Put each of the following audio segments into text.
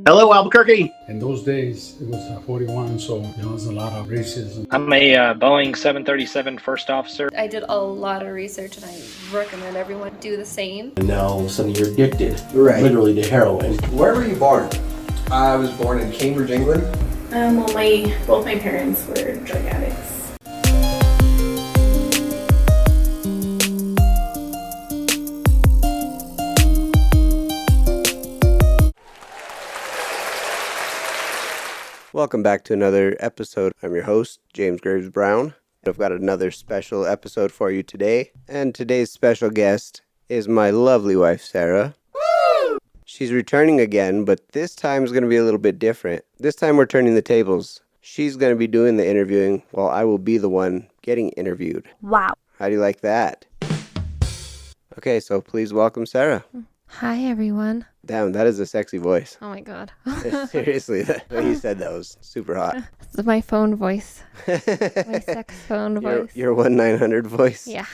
Hello, Albuquerque. In those days, it was 41, so there was a lot of racism. I'm a Boeing 737 first officer. I did a lot of research and I recommend everyone do the same. And now suddenly you're addicted, literally to heroin. Where were you born? I was born in Cambridge, England. Both my parents were drug addicts. Welcome back to another episode. I'm your host, James Graves Brown. I've got another special episode for you today. And today's special guest is my lovely wife, Sarah. Woo! She's returning again, but this time is going to be a little bit different. This time we're turning the tables. She's going to be doing the interviewing while I will be the one getting interviewed. Wow. How do you like that? Okay, so please welcome Sarah. Hi, everyone. Damn, that is a sexy voice. Oh, my God. Seriously, the way you said that was super hot. This is my phone voice. My sex phone voice. Your 1-900 voice? Yeah.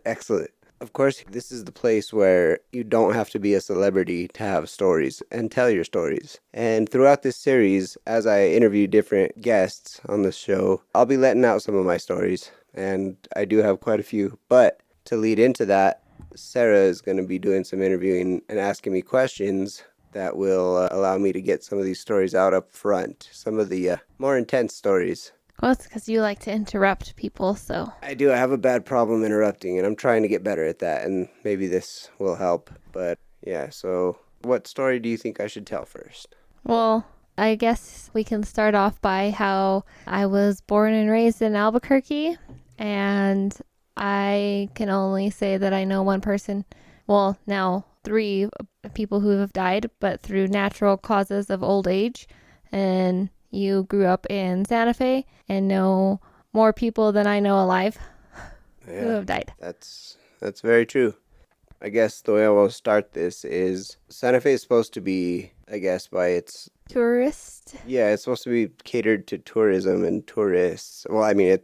Excellent. Of course, this is the place where you don't have to be a celebrity to have stories and tell your stories. And throughout this series, as I interview different guests on this show, I'll be letting out some of my stories. And I do have quite a few. But to lead into that, Sarah is going to be doing some interviewing and asking me questions that will allow me to get some of these stories out up front. Some of the more intense stories. Well, it's because you like to interrupt people, so. I do. I have a bad problem interrupting, and I'm trying to get better at that, and maybe this will help. But yeah, so what story do you think I should tell first? Well, I guess we can start off by how I was born and raised in Albuquerque, and I can only say that I know one person, well, now 3 people who have died, but through natural causes of old age. And you grew up in Santa Fe and know more people than I know alive who have died. That's very true. I guess the way I will start this is Santa Fe is supposed to be, I guess, by its... Tourist? Yeah, it's supposed to be catered to tourism and tourists. Well, I mean,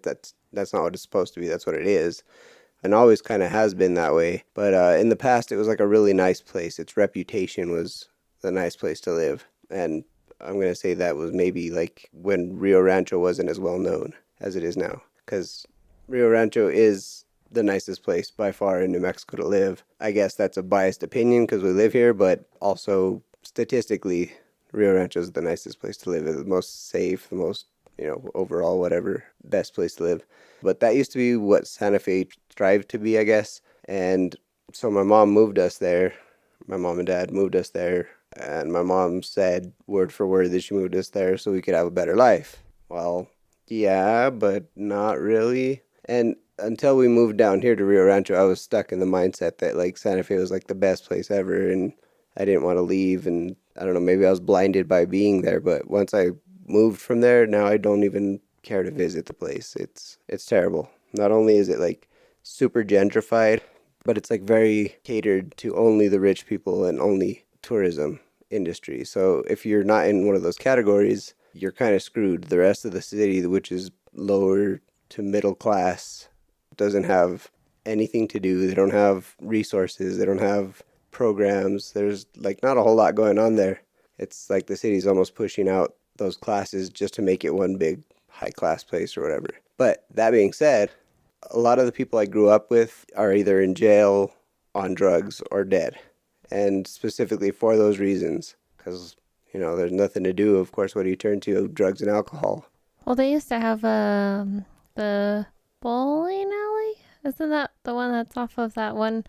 that's not what it's supposed to be. That's what it is. And always kind of has been that way. But in the past, it was like a really nice place. Its reputation was a nice place to live. And I'm going to say that was maybe like when Rio Rancho wasn't as well known as it is now. Because Rio Rancho is the nicest place by far in New Mexico to live. I guess that's a biased opinion because we live here. But also, statistically, Rio Rancho is the nicest place to live. It's the most safe, the most, overall, whatever, best place to live. But that used to be what Santa Fe strived to be, I guess. And so my mom moved us there. My mom and dad moved us there. And my mom said, word for word, that she moved us there so we could have a better life. Well, yeah, but not really. And until we moved down here to Rio Rancho, I was stuck in the mindset that, like, Santa Fe was, like, the best place ever. And I didn't want to leave. And I don't know, maybe I was blinded by being there. But once I moved from there, now I don't even care to visit the place. It's terrible. Not only is it like super gentrified, but it's like very catered to only the rich people and only tourism industry. So if you're not in one of those categories, you're kind of screwed. The rest of the city, which is lower to middle class, doesn't have anything to do. They don't have resources. They don't have programs. There's like not a whole lot going on there. It's like the city's almost pushing out those classes just to make it one big high-class place or whatever. But that being said, a lot of the people I grew up with are either in jail, on drugs, or dead. And specifically for those reasons, because, there's nothing to do. Of course, what do you turn to? Drugs and alcohol. Well, they used to have the bowling alley. Isn't that the one that's off of that one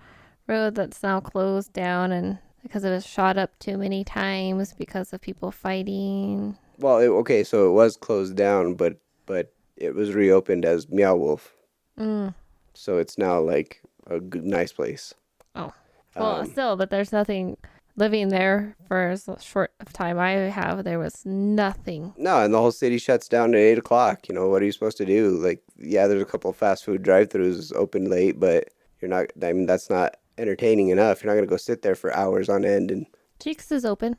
road that's now closed down and because it was shot up too many times because of people fighting? Well, so it was closed down, but it was reopened as Meow Wolf. So it's now like a good, nice place. Oh, well, still, but there's nothing living there for as short of time I have. There was nothing. No, and the whole city shuts down at 8 o'clock. What are you supposed to do? Like, yeah, there's a couple of fast food drive-thrus open late, but that's not entertaining enough. You're not going to go sit there for hours on end. And Cheeks is open.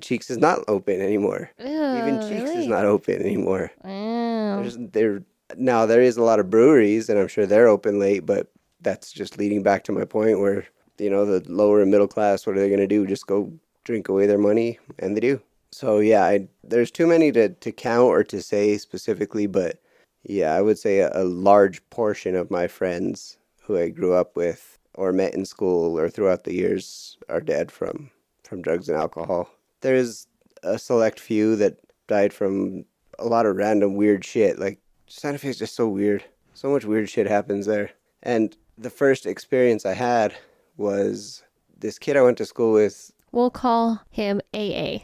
Cheeks is not open anymore. Ew, Even Cheeks really? is not open anymore. Ew. Now, there is a lot of breweries, and I'm sure they're open late, but that's just leading back to my point where, the lower and middle class, what are they going to do? Just go drink away their money? And they do. So yeah, there's too many to count or to say specifically, but yeah, I would say a large portion of my friends who I grew up with or met in school or throughout the years are dead from drugs and alcohol. There's a select few that died from a lot of random weird shit. Like, Santa Fe is just so weird. So much weird shit happens there. And the first experience I had was this kid I went to school with. We'll call him AA.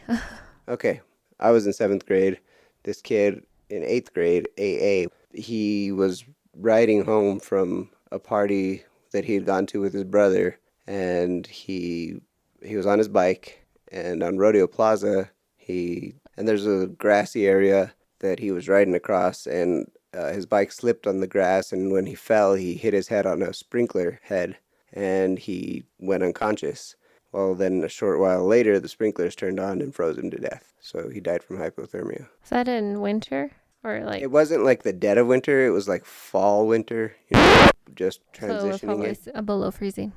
Okay, I was in 7th grade. This kid in 8th grade, AA. He was riding home from a party that he had gone to with his brother, and he was on his bike, and on Rodeo Plaza, and there's a grassy area that he was riding across, and his bike slipped on the grass, and when he fell, he hit his head on a sprinkler head, and he went unconscious. Well, then a short while later, the sprinklers turned on and froze him to death. So he died from hypothermia. Is that in winter? Or like... It wasn't like the dead of winter. It was like fall winter. You know, just So it was transitioning probably below freezing.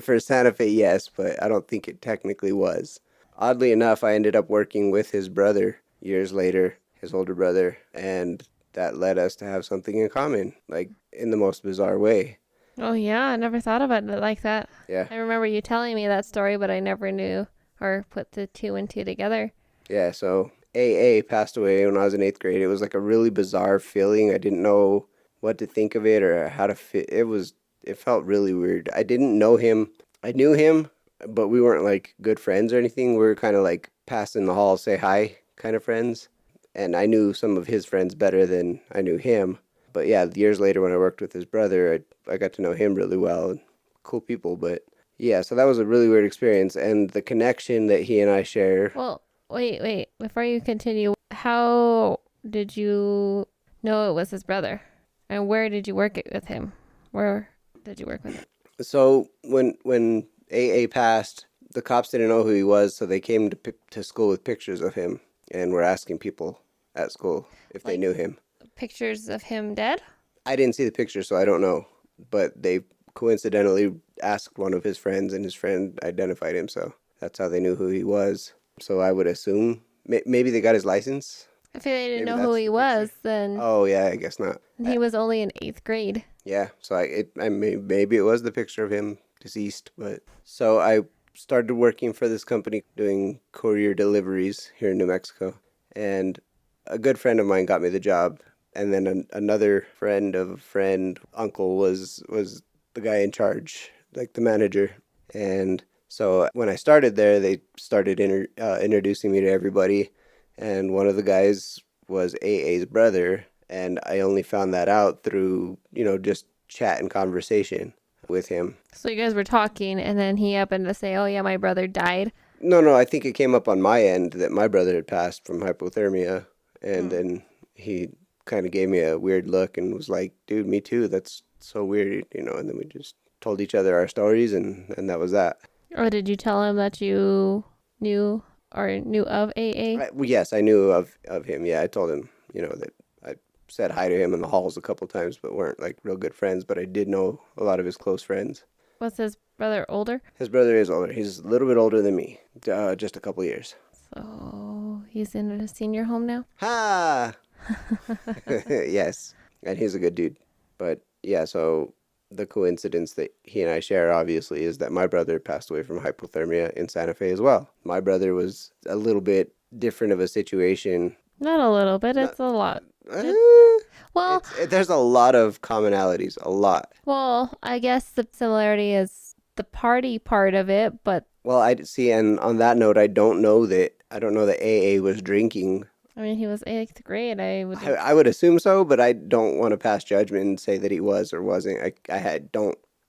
For Santa Fe, yes, but I don't think it technically was. Oddly enough, I ended up working with his brother years later, his older brother, and that led us to have something in common, like in the most bizarre way. Oh yeah, I never thought about it like that. Yeah. I remember you telling me that story, but I never knew or put the 2 and 2 together. Yeah, so AA passed away when I was in 8th grade. It was like a really bizarre feeling. I didn't know what to think of it or how to fit. It felt really weird. I didn't know him. I knew him, but we weren't like good friends or anything. We were kind of like pass in the hall, say hi kind of friends. And I knew some of his friends better than I knew him. But yeah, years later when I worked with his brother, I got to know him really well. Cool people, but yeah, so that was a really weird experience. And the connection that he and I share. Well, wait. Before you continue, how did you know it was his brother? And where did you work with him? Where did you work with him? So when AA passed, the cops didn't know who he was, so they came to school with pictures of him and were asking people at school if they knew him. Pictures of him dead? I didn't see the picture, so I don't know. But they coincidentally asked one of his friends, and his friend identified him, so that's how they knew who he was. So I would assume maybe they got his license. If they didn't Maybe know who that's he the was, then Oh yeah, I guess not. he was only in 8th grade. Yeah, so maybe it was the picture of him deceased, but so I started working for this company doing courier deliveries here in New Mexico, and a good friend of mine got me the job, and then another friend of a friend, uncle, was the guy in charge, like the manager, and so when I started there, they started introducing me to everybody, and one of the guys was AA's brother. And I only found that out through, just chat and conversation with him. So you guys were talking, and then he happened to say, oh yeah, my brother died. No, I think it came up on my end that my brother had passed from hypothermia. And then he kind of gave me a weird look and was like, dude, me too. That's so weird, and then we just told each other our stories, and that was that. Or did you tell him that you knew of AA? Yes, I knew of him. Yeah, I told him, that I said hi to him in the halls a couple times, but weren't like real good friends. But I did know a lot of his close friends. Was his brother older? His brother is older. He's a little bit older than me, just a couple years. So he's in a senior home now? Ha! Yes, and he's a good dude. But yeah, so the coincidence that he and I share, obviously, is that my brother passed away from hypothermia in Santa Fe as well. My brother was a little bit different of a situation. Not a little bit, it's a lot. Well, there's a lot of commonalities, a lot. Well, I guess the similarity is the party part of it, but... Well, I see, and on that note, I don't know that AA was drinking. I mean, he was 8th grade. I would assume so, but I don't want to pass judgment and say that he was or wasn't. I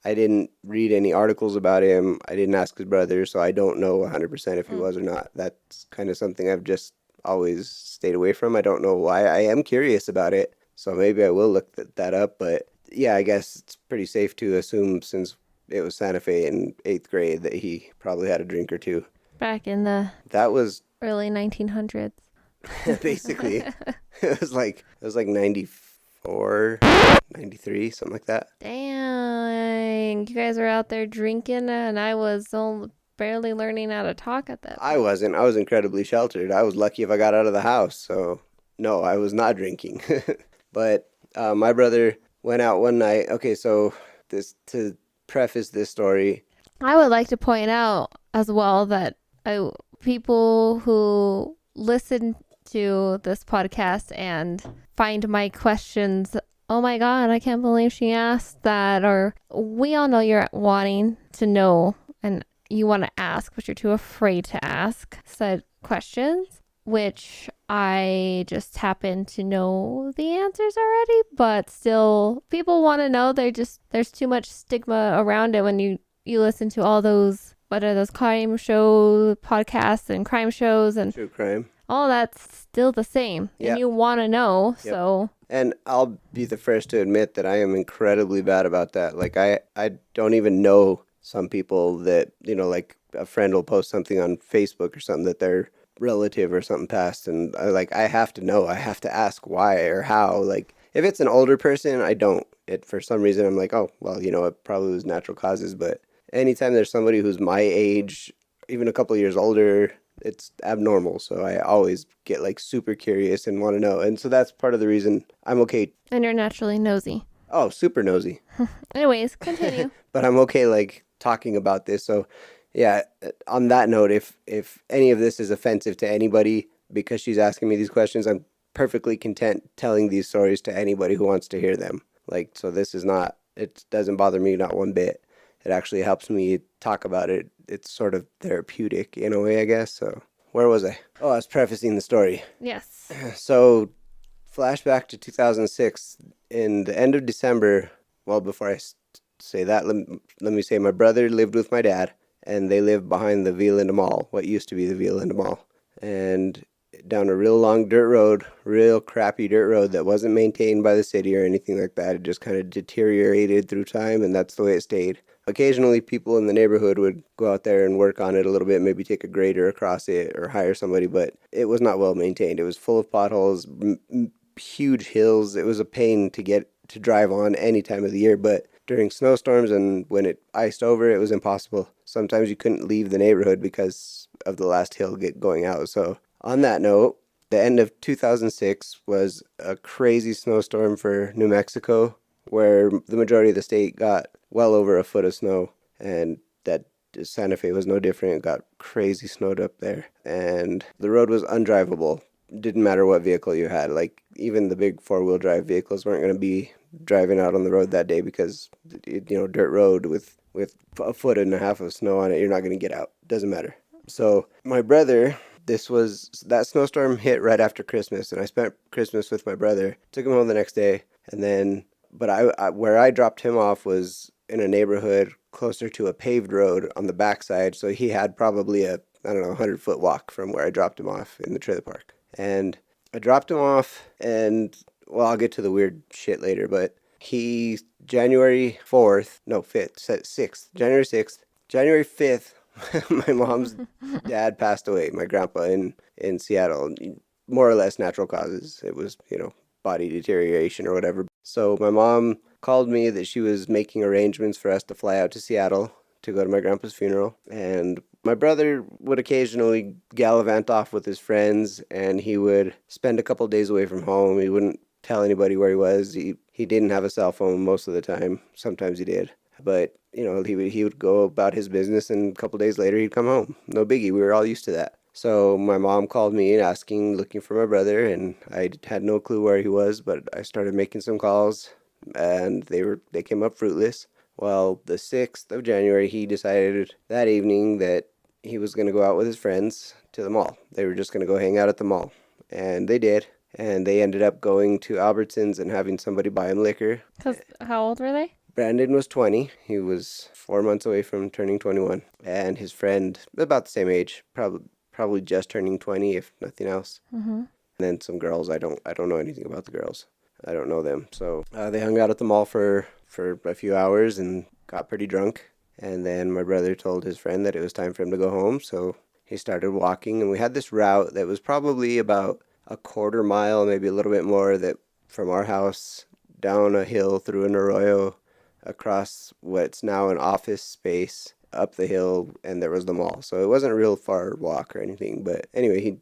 didn't read any articles about him. I didn't ask his brother, so I don't know 100% if he was or not. That's kind of something I've just always stayed away from. I don't know why. I am curious about it, so maybe I will look that up. But yeah, I guess it's pretty safe to assume, since it was Santa Fe in 8th grade, that he probably had a drink or two. Back in the early 1900s. Basically. it was like 94, 93, something like that. Dang, you guys were out there drinking, and I was barely learning how to talk at that I point. wasn't. I was incredibly sheltered. I was lucky if I got out of the house. So, no, I was not drinking. But my brother went out one night. Okay, so this to preface this story. I would like to point out as well that people who listen to this podcast and find my questions, oh my God, I can't believe she asked that, or we all know you're wanting to know and you want to ask, but you're too afraid to ask said questions, which I just happen to know the answers already, but still people want to know. There's too much stigma around it when you listen to all those, what are those crime show podcasts and crime shows and True crime. all that's still the same. Yeah. And you want to know, Yep. so. And I'll be the first to admit that I am incredibly bad about that. Like, I don't even know some people that, like a friend will post something on Facebook or something that their relative or something passed. And I have to know. I have to ask why or how. Like, if it's an older person, I don't. For some reason, I'm like, oh, well, it probably was natural causes. But anytime there's somebody who's my age, even a couple of years older, it's abnormal. So I always get like super curious and want to know. And so that's part of the reason I'm okay. And you're naturally nosy. Oh, super nosy. Anyways, continue. But I'm okay like talking about this. So yeah, on that note, if any of this is offensive to anybody because she's asking me these questions, I'm perfectly content telling these stories to anybody who wants to hear them. Like, so this is not, it doesn't bother me not one bit. It actually helps me talk about it. It's sort of therapeutic in a way, I guess. So where was I? Oh, I was prefacing the story. Yes. So flashback to 2006 in the end of December. Well, before I say that, let me say my brother lived with my dad and they lived behind the Violanda Mall, what used to be the Violanda Mall. And down a real long dirt road, real crappy dirt road that wasn't maintained by the city or anything like that. It just kind of deteriorated through time, and that's the way it stayed. Occasionally, people in the neighborhood would go out there and work on it a little bit, maybe take a grader across it or hire somebody, but it was not well maintained. It was full of potholes, huge hills. It was a pain to drive on any time of the year, but during snowstorms and when it iced over, it was impossible. Sometimes you couldn't leave the neighborhood because of the last hill going out. So on that note, the end of 2006 was a crazy snowstorm for New Mexico, where the majority of the state got well over a foot of snow, and that Santa Fe was no different. It got crazy snowed up there, and the road was undrivable. Didn't matter what vehicle you had. Like, even the big four-wheel drive vehicles weren't going to be driving out on the road that day because, dirt road with a foot and a half of snow on it, you're not going to get out. Doesn't matter. So my brother, that snowstorm hit right after Christmas, and I spent Christmas with my brother. Took him home the next day, and then, but I where I dropped him off was in a neighborhood closer to a paved road on the backside, so he had probably a 100-foot walk from where I dropped him off in the trailer park. And I dropped him off, and, well, I'll get to the weird shit later, but January 5th, my mom's dad passed away, my grandpa in Seattle, more or less natural causes. It was, body deterioration or whatever. So my mom called me that she was making arrangements for us to fly out to Seattle to go to my grandpa's funeral. And my brother would occasionally gallivant off with his friends, and he would spend a couple days away from home. He wouldn't tell anybody where he was. He didn't have a cell phone most of the time. Sometimes he did. But, he would go about his business, and a couple days later he'd come home. No biggie. We were all used to that. So my mom called me looking for my brother, and I had no clue where he was, but I started making some calls, and they came up fruitless. Well, the 6th of January, he decided that evening that he was going to go out with his friends to the mall. They were just going to go hang out at the mall, and they did. And they ended up going to Albertsons and having somebody buy him liquor. How old were they? Brandon was 20. He was 4 months away from turning 21. And his friend, about the same age, probably just turning 20, if nothing else. Mm-hmm. And then some girls. I don't know anything about the girls. I don't know them. So they hung out at the mall for a few hours and got pretty drunk. And then my brother told his friend that it was time for him to go home. So he started walking. And we had this route that was probably about a quarter mile, maybe a little bit more, that from our house down a hill through an arroyo across what's now an office space up the hill, and there was the mall. So it wasn't a real far walk or anything. But anyway, he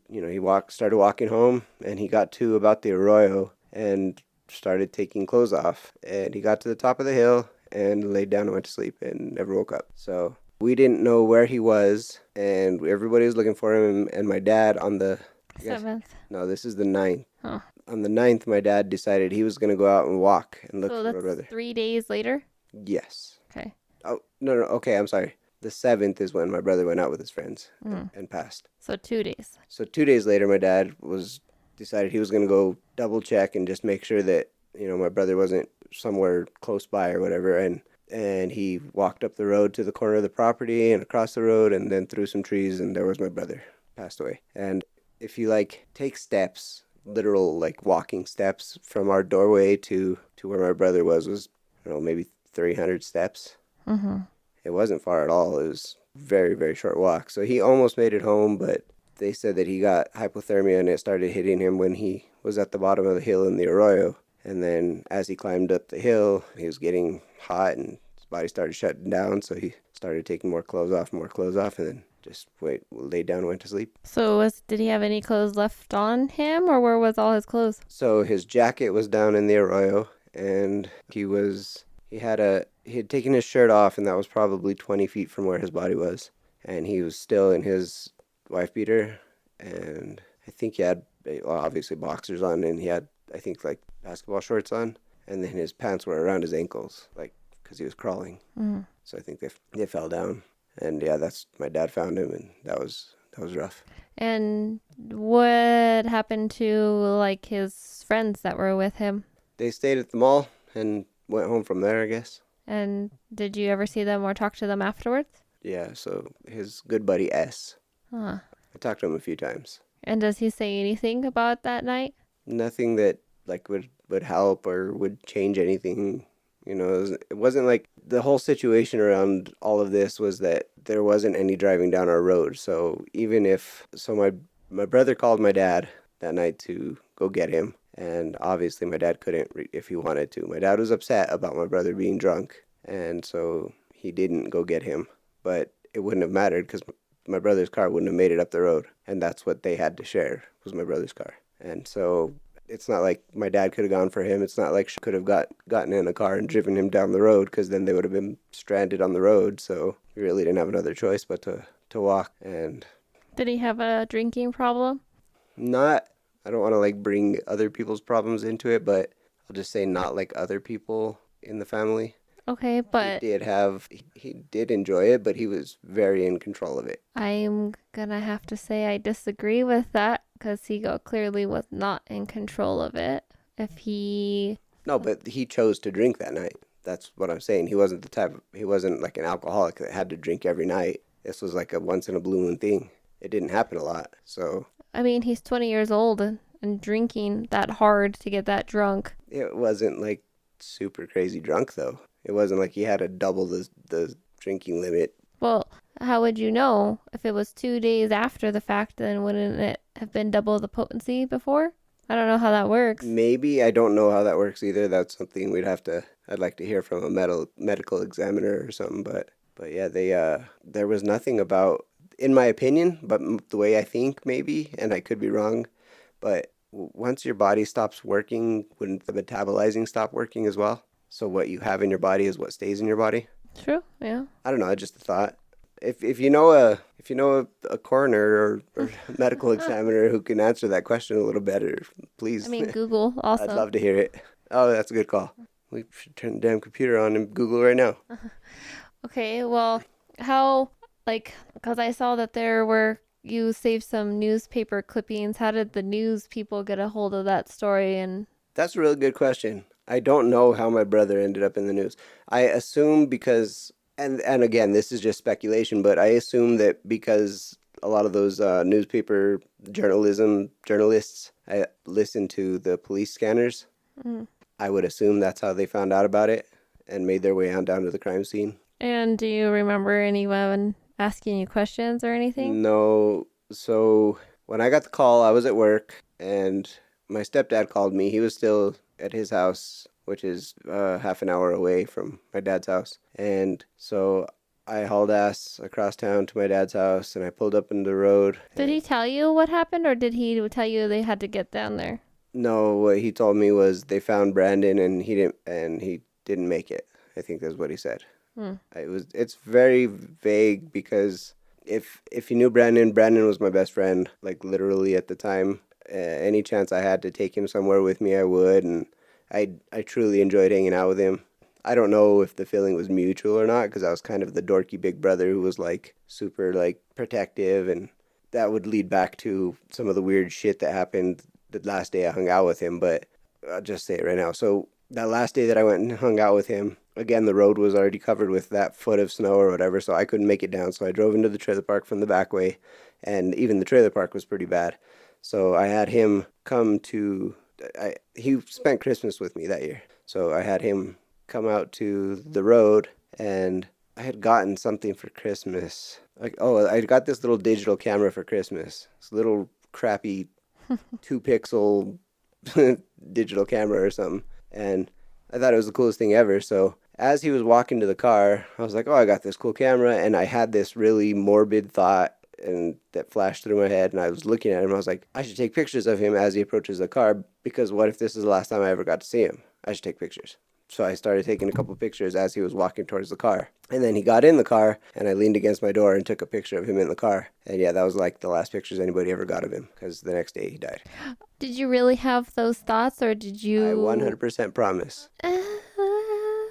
started walking home, and he got to about the arroyo and started taking clothes off. And he got to the top of the hill and laid down and went to sleep and never woke up. So we didn't know where he was, and everybody was looking for him. And my dad on the 7th. No, this is the 9th. Huh. On the 9th, my dad decided he was going to go out and walk and look So for my that's brother. 3 days later? Yes. Okay. Oh, no, okay, I'm sorry. The 7th is when my brother went out with his friends and passed. So 2 days. So 2 days later, my dad decided he was going to go double check and just make sure that, my brother wasn't somewhere close by or whatever. And he walked up the road to the corner of the property and across the road and then through some trees, and there was my brother, passed away. And if you take steps, literal walking steps from our doorway to where my brother was I don't know, maybe 300 steps. Mm-hmm. It wasn't far at all. It was a very, very short walk. So he almost made it home, but they said that he got hypothermia and it started hitting him when he was at the bottom of the hill in the arroyo. And then as he climbed up the hill, he was getting hot and his body started shutting down. So he started taking more clothes off, and then just laid down and went to sleep. So did he have any clothes left on him, or where was all his clothes? So his jacket was down in the arroyo, and he had taken his shirt off, and that was probably 20 feet from where his body was. And he was still in his wife beater, and I think he had obviously boxers on, and he had, I think, basketball shorts on, and then his pants were around his ankles, because he was crawling. Mm. So I think they fell down. And yeah, that's my dad found him, and that was rough. And what happened to his friends that were with him? They stayed at the mall and went home from there, I guess. And did you ever see them or talk to them afterwards? Yeah, so his good buddy S. Huh. I talked to him a few times. And does he say anything about that night? Nothing that would help or would change anything. It wasn't the whole situation around all of this was that there wasn't any driving down our road. So even my brother called my dad that night to go get him. And obviously my dad couldn't if he wanted to. My dad was upset about my brother being drunk. And so he didn't go get him. But it wouldn't have mattered because my brother's car wouldn't have made it up the road. And that's what they had to share, was my brother's car. And so it's not like my dad could have gone for him. It's not like she could have gotten in a car and driven him down the road, because then they would have been stranded on the road. So we really didn't have another choice but to walk. And Did he have a drinking problem? I don't want to bring other people's problems into it, but I'll just say not like other people in the family. Okay, but He did enjoy it, but he was very in control of it. I'm gonna have to say I disagree with that, because he clearly was not in control of it. No, but he chose to drink that night. That's what I'm saying. He wasn't like an alcoholic that had to drink every night. This was like a once in a blue moon thing. It didn't happen a lot, so. I mean, he's 20 years old and drinking that hard to get that drunk. It wasn't super crazy drunk, though. It wasn't like he had to double the drinking limit. Well, how would you know? If it was 2 days after the fact, then wouldn't it have been double the potency before? I don't know how that works. Maybe. I don't know how that works either. That's something I'd like to hear from a medical examiner or something. But yeah, there was nothing about, in my opinion, but the way I think maybe, and I could be wrong, but once your body stops working, wouldn't the metabolizing stop working as well? So what you have in your body is what stays in your body? True, yeah. I don't know, just a thought. If you know a coroner or medical examiner who can answer that question a little better, please. I mean, Google also. I'd love to hear it. Oh, that's a good call. We should turn the damn computer on and Google right now. Okay, well, how, because I saw that you saved some newspaper clippings. How did the news people get a hold of that story? And that's a really good question. I don't know how my brother ended up in the news. I assume because, and again, this is just speculation, but I assume that because a lot of those newspaper journalists listen to the police scanners, I would assume that's how they found out about it and made their way on down to the crime scene. And do you remember anyone asking you questions or anything? No. So when I got the call, I was at work, and my stepdad called me. He was still at his house, which is half an hour away from my dad's house. And so I hauled ass across town to my dad's house, and I pulled up in the road. Did he tell you what happened, or did he tell you they had to get down there? No, what he told me was they found Brandon, and he didn't make it. I think that's what he said. It's very vague because if you knew Brandon, Brandon was my best friend, like literally at the time. Any chance I had to take him somewhere with me, I would, and I truly enjoyed hanging out with him. I don't know if the feeling was mutual or not, because I was kind of the dorky big brother who was like super like protective, and that would lead back to some of the weird shit that happened the last day I hung out with him. But I'll just say it right now. So that last day that I went and hung out with him, again, the road was already covered with that foot of snow or whatever, so I couldn't make it down. So I drove into the trailer park from the back way, and even the trailer park was pretty bad. So I had him come to, he spent Christmas with me that year. So I had him come out to the road, and I had gotten something for Christmas. I got this little digital camera for Christmas. This little crappy 2-pixel digital camera or something. And I thought it was the coolest thing ever. So as he was walking to the car, I was like, oh, I got this cool camera. And I had this really morbid thought and that flashed through my head. And I was looking at him. I was like, I should take pictures of him as he approaches the car, because what if this is the last time I ever got to see him? I should take pictures. So I started taking a couple pictures as he was walking towards the car. And then he got in the car, and I leaned against my door and took a picture of him in the car. And yeah, that was like the last pictures anybody ever got of him, because the next day he died. Did you really have those thoughts, or did you... I 100% promise.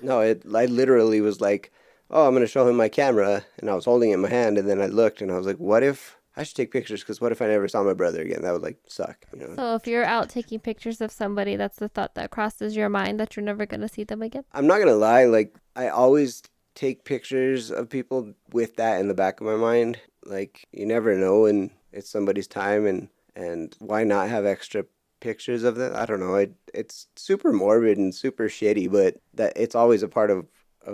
No, I literally was like, oh, I'm going to show him my camera. And I was holding it in my hand, and then I looked, and I was like, what if... I should take pictures, because what if I never saw my brother again? That would like suck, you know. So if you're out taking pictures of somebody, that's the thought that crosses your mind, that you're never going to see them again? I'm not going to lie, like I always take pictures of people with that in the back of my mind. Like, you never know, and it's somebody's time, and why not have extra pictures of that? I don't know. It's super morbid and super shitty, but that it's always a part of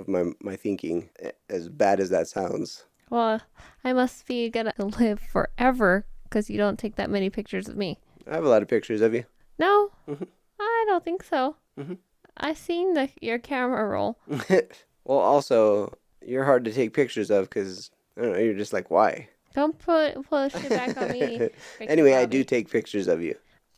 my thinking, as bad as that sounds. Well, I must be gonna live forever because you don't take that many pictures of me. I have a lot of pictures of you. No, Mm-hmm. I don't think so. Mm-hmm. I've seen your camera roll. Well, also, you're hard to take pictures of because, I don't know, you're just like, why? Don't push it back on me. Anyway, I do take pictures of you.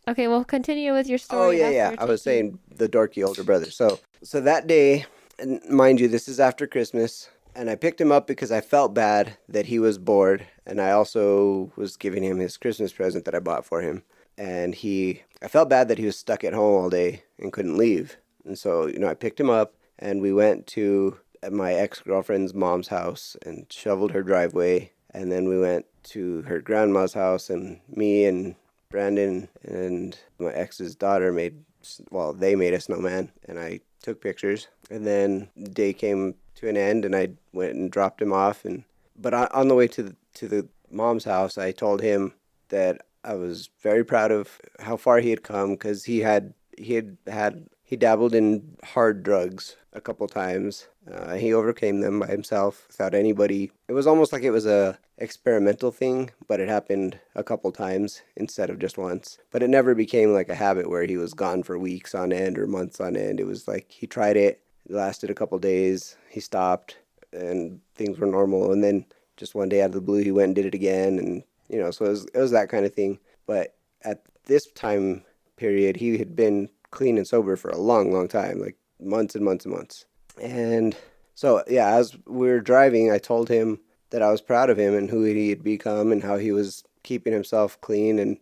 Okay, well, continue with your story. Oh, yeah. I was saying the dorky older brother. So that day, and mind you, this is after Christmas, and I picked him up because I felt bad that he was bored, and I also was giving him his Christmas present that I bought for him. And I felt bad that he was stuck at home all day and couldn't leave. And so, you know, I picked him up, and we went to my ex-girlfriend's mom's house and shoveled her driveway. And then we went to her grandma's house, and me and Brandon and my ex's daughter made a snowman, and I took pictures. And then the day came to an end, and I went and dropped him off. But on the way to the mom's house, I told him that I was very proud of how far he had come, because he dabbled in hard drugs a couple times. He overcame them by himself without anybody. It was almost like it was a experimental thing, but it happened a couple times instead of just once. But it never became like a habit where he was gone for weeks on end or months on end. It was like he tried it lasted a couple days, he stopped, and things were normal. And then just one day out of the blue, he went and did it again. And, you know, so it was that kind of thing. But at this time period, he had been clean and sober for a long, long time, like months and months and months. And so, yeah, as we were driving, I told him that I was proud of him and who he had become and how he was keeping himself clean. And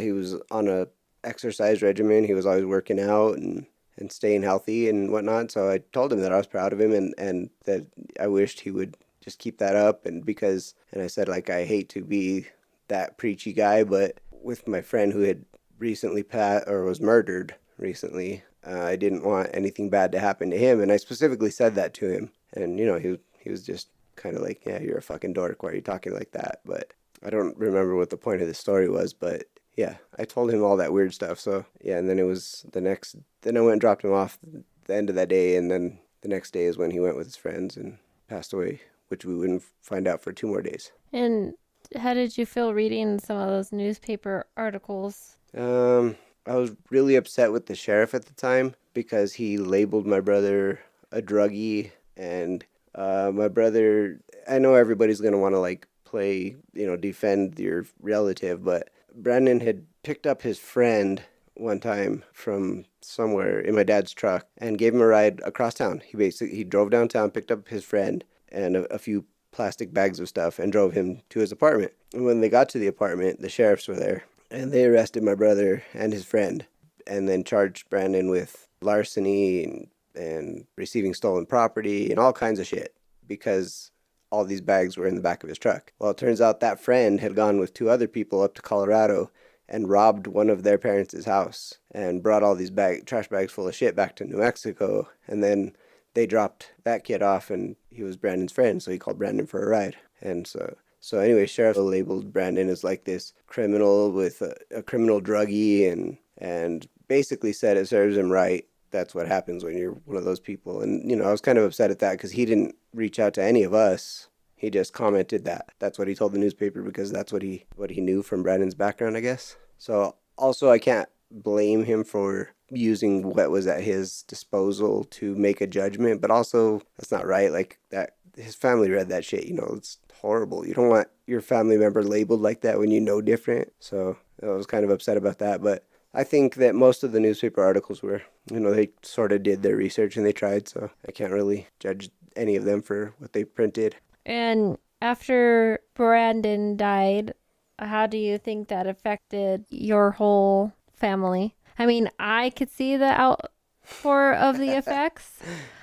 he was on a exercise regimen. He was always working out and staying healthy and whatnot. So I told him that I was proud of him and that I wished he would just keep that up. And I said, like, I hate to be that preachy guy, but with my friend who had recently was murdered recently, I didn't want anything bad to happen to him. And I specifically said that to him. And, you know, he was just kind of like, yeah, you're a fucking dork. Why are you talking like that? But I don't remember what the point of the story was, but yeah, I told him all that weird stuff. So yeah, and then it was then I went and dropped him off the end of that day. And then the next day is when he went with his friends and passed away, which we wouldn't find out for 2 more days. And how did you feel reading some of those newspaper articles? I was really upset with the sheriff at the time because he labeled my brother a druggie, and My brother, I know everybody's going to want to like play, defend your relative, but Brandon had picked up his friend one time from somewhere in my dad's truck and gave him a ride across town. He drove downtown, picked up his friend and a few plastic bags of stuff and drove him to his apartment. And when they got to the apartment, the sheriffs were there and they arrested my brother and his friend and then charged Brandon with larceny and receiving stolen property and all kinds of shit because all these bags were in the back of his truck. Well, it turns out that friend had gone with 2 other people up to Colorado and robbed one of their parents' house and brought all these trash bags full of shit back to New Mexico. And then they dropped that kid off and he was Brandon's friend, so he called Brandon for a ride. And so anyway, sheriff labeled Brandon as like this criminal with a criminal druggie and basically said it serves him right. That's what happens when you're one of those people. And, I was kind of upset at that because he didn't reach out to any of us. He just commented that. That's what he told the newspaper because that's what he knew from Brandon's background, I guess. So also I can't blame him for using what was at his disposal to make a judgment, but also that's not right. Like that, his family read that shit, it's horrible. You don't want your family member labeled like that when you know different. So I was kind of upset about that, but I think that most of the newspaper articles were, they sort of did their research and they tried, so I can't really judge any of them for what they printed. And after Brandon died, how do you think that affected your whole family? I mean, I could see the outpour of the effects.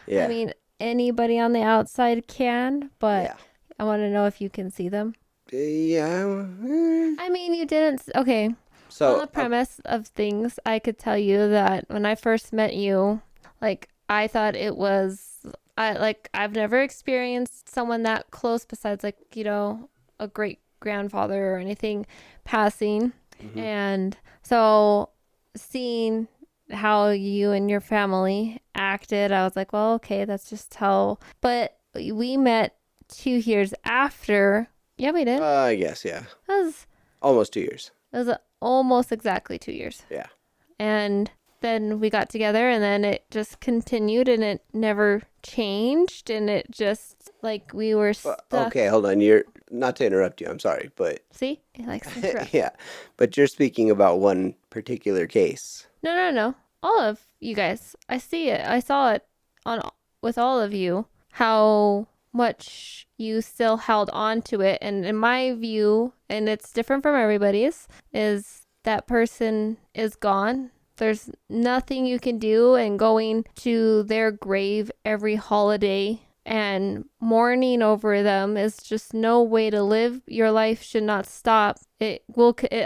Yeah. I mean, anybody on the outside can, but yeah. I want to know if you can see them. Yeah. I mean, you didn't. Okay. So, on the premise of things, I could tell you that when I first met you, like, I thought it was, I've never experienced someone that close besides, like, a great grandfather or anything passing. Mm-hmm. And so seeing how you and your family acted, I was like, well, okay, that's just how. But we met 2 years after. Yeah, we did. I guess, yeah. It was almost 2 years. It was almost exactly 2 years. Yeah. And then we got together and then it just continued and it never changed and it just like we were stuck. Okay, hold on. You're not to interrupt you. I'm sorry, but see, he likes to interrupt. Yeah, but you're speaking about one particular case. No. All of you guys. I see it. I saw it with all of you. How much you still held on to it, and in my view, and it's different from everybody's, is that person is gone. There's nothing you can do, and going to their grave every holiday and mourning over them is just no way to live. Your life should not stop. It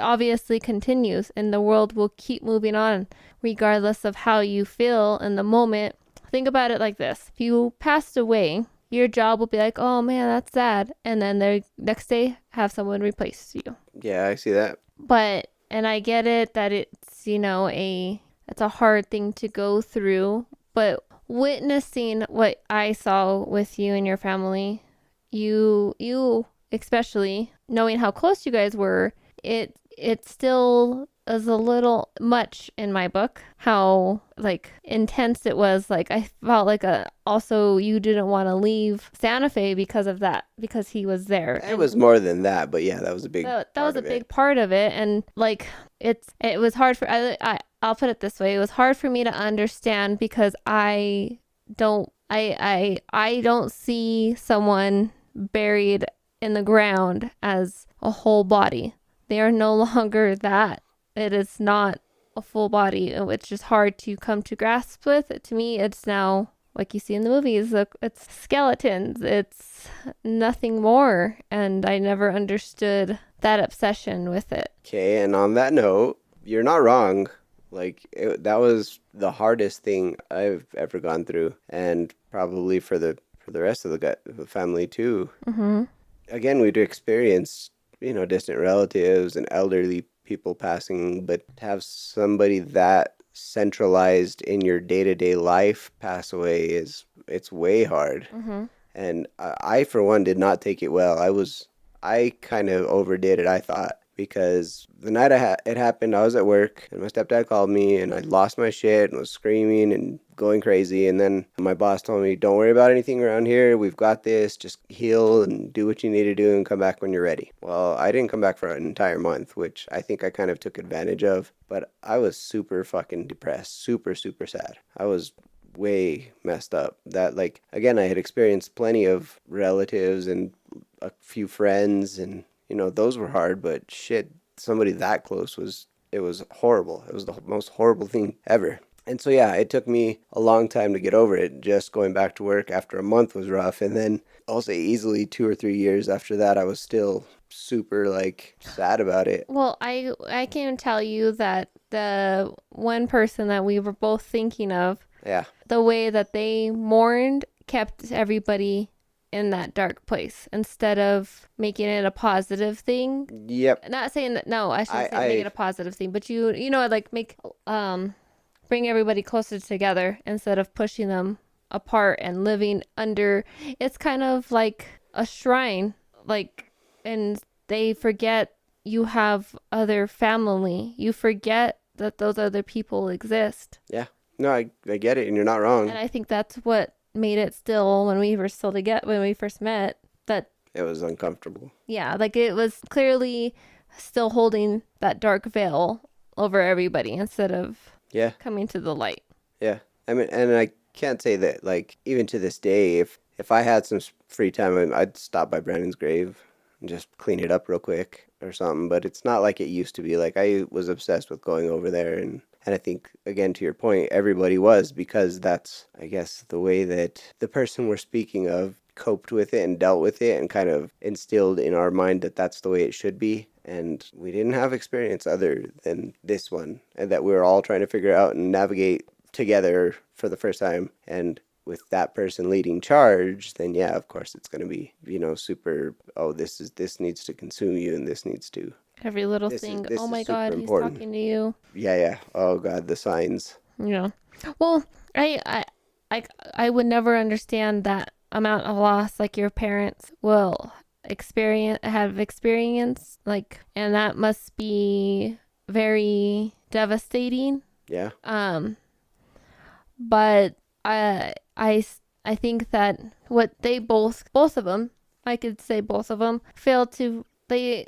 obviously continues, and the world will keep moving on regardless of how you feel in the moment. Think about it like this. If you passed away, your job will be like, oh man, that's sad. And then the next day, have someone replace you. Yeah, I see that. But, and I get it that it's, it's a hard thing to go through. But witnessing what I saw with you and your family, you especially, knowing how close you guys were, it still is a little much in my book, how like intense it was. Like I felt like also you didn't want to leave Santa Fe because of that, because he was there. It was more than that, but yeah, that was a big that was a big part of it. And like it was hard for I'll put it this way, it was hard for me to understand because I don't see someone buried in the ground as a whole body. They are no longer that. It is not a full body. It's just hard to come to grasp with. To me, it's now, like you see in the movies, it's skeletons. It's nothing more. And I never understood that obsession with it. Okay, and on that note, you're not wrong. Like, that was the hardest thing I've ever gone through. And probably for the rest of the family, too. Mm-hmm. Again, we'd experienced, distant relatives and elderly people passing, but to have somebody that centralized in your day-to-day life pass away it's way hard. Mm-hmm. And I for one did not take it well. I kind of overdid it, I thought, because the night it happened, I was at work and my stepdad called me and I lost my shit and was screaming and going crazy. And then my boss told me, don't worry about anything around here. We've got this. Just heal and do what you need to do and come back when you're ready. Well, I didn't come back for an entire month, which I think I kind of took advantage of. But I was super fucking depressed, super, super sad. I was way messed up. That, like, again, I had experienced plenty of relatives and a few friends, and you know, those were hard, but shit, somebody that close was horrible. It was the most horrible thing ever. And so yeah, it took me a long time to get over it. Just going back to work after a month was rough, and then I'll say easily 2 or 3 years after that I was still super like sad about it. Well, I can tell you that the one person that we were both thinking of, Yeah. the way that they mourned kept everybody in that dark place instead of making it a positive thing. Yep. Not saying that, no, I shouldn't say make it a positive thing, but you know, like make bring everybody closer together instead of pushing them apart and living under. It's kind of like a shrine, like, and they forget you have other family. You forget that those other people exist. Yeah. No, I get it, and you're not wrong. And I think that's what made it still, when we were still together, when we first met, that it was uncomfortable. Yeah, like it was clearly still holding that dark veil over everybody instead of coming to the light. Yeah. I mean, and I can't say that, like, even to this day, if I had some free time, I'd stop by Brandon's grave and just clean it up real quick or something. But it's not like it used to be. Like, I was obsessed with going over there, and I think, again, to your point, everybody was, because that's, I guess, the way that the person we're speaking of coped with it and dealt with it and kind of instilled in our mind that that's the way it should be. And we didn't have experience other than this one, and that we were all trying to figure out and navigate together for the first time. And with that person leading charge, then yeah, of course it's going to be, you know, super, oh, this needs to consume you, and this needs to, every little thing. Oh my God, important. He's talking to you. Yeah. Oh God, the signs. Yeah. Well, I would never understand that amount of loss like your parents will have experienced, like, and that must be very devastating. Yeah. But I think that what they both of them, I could say both of them, failed to. I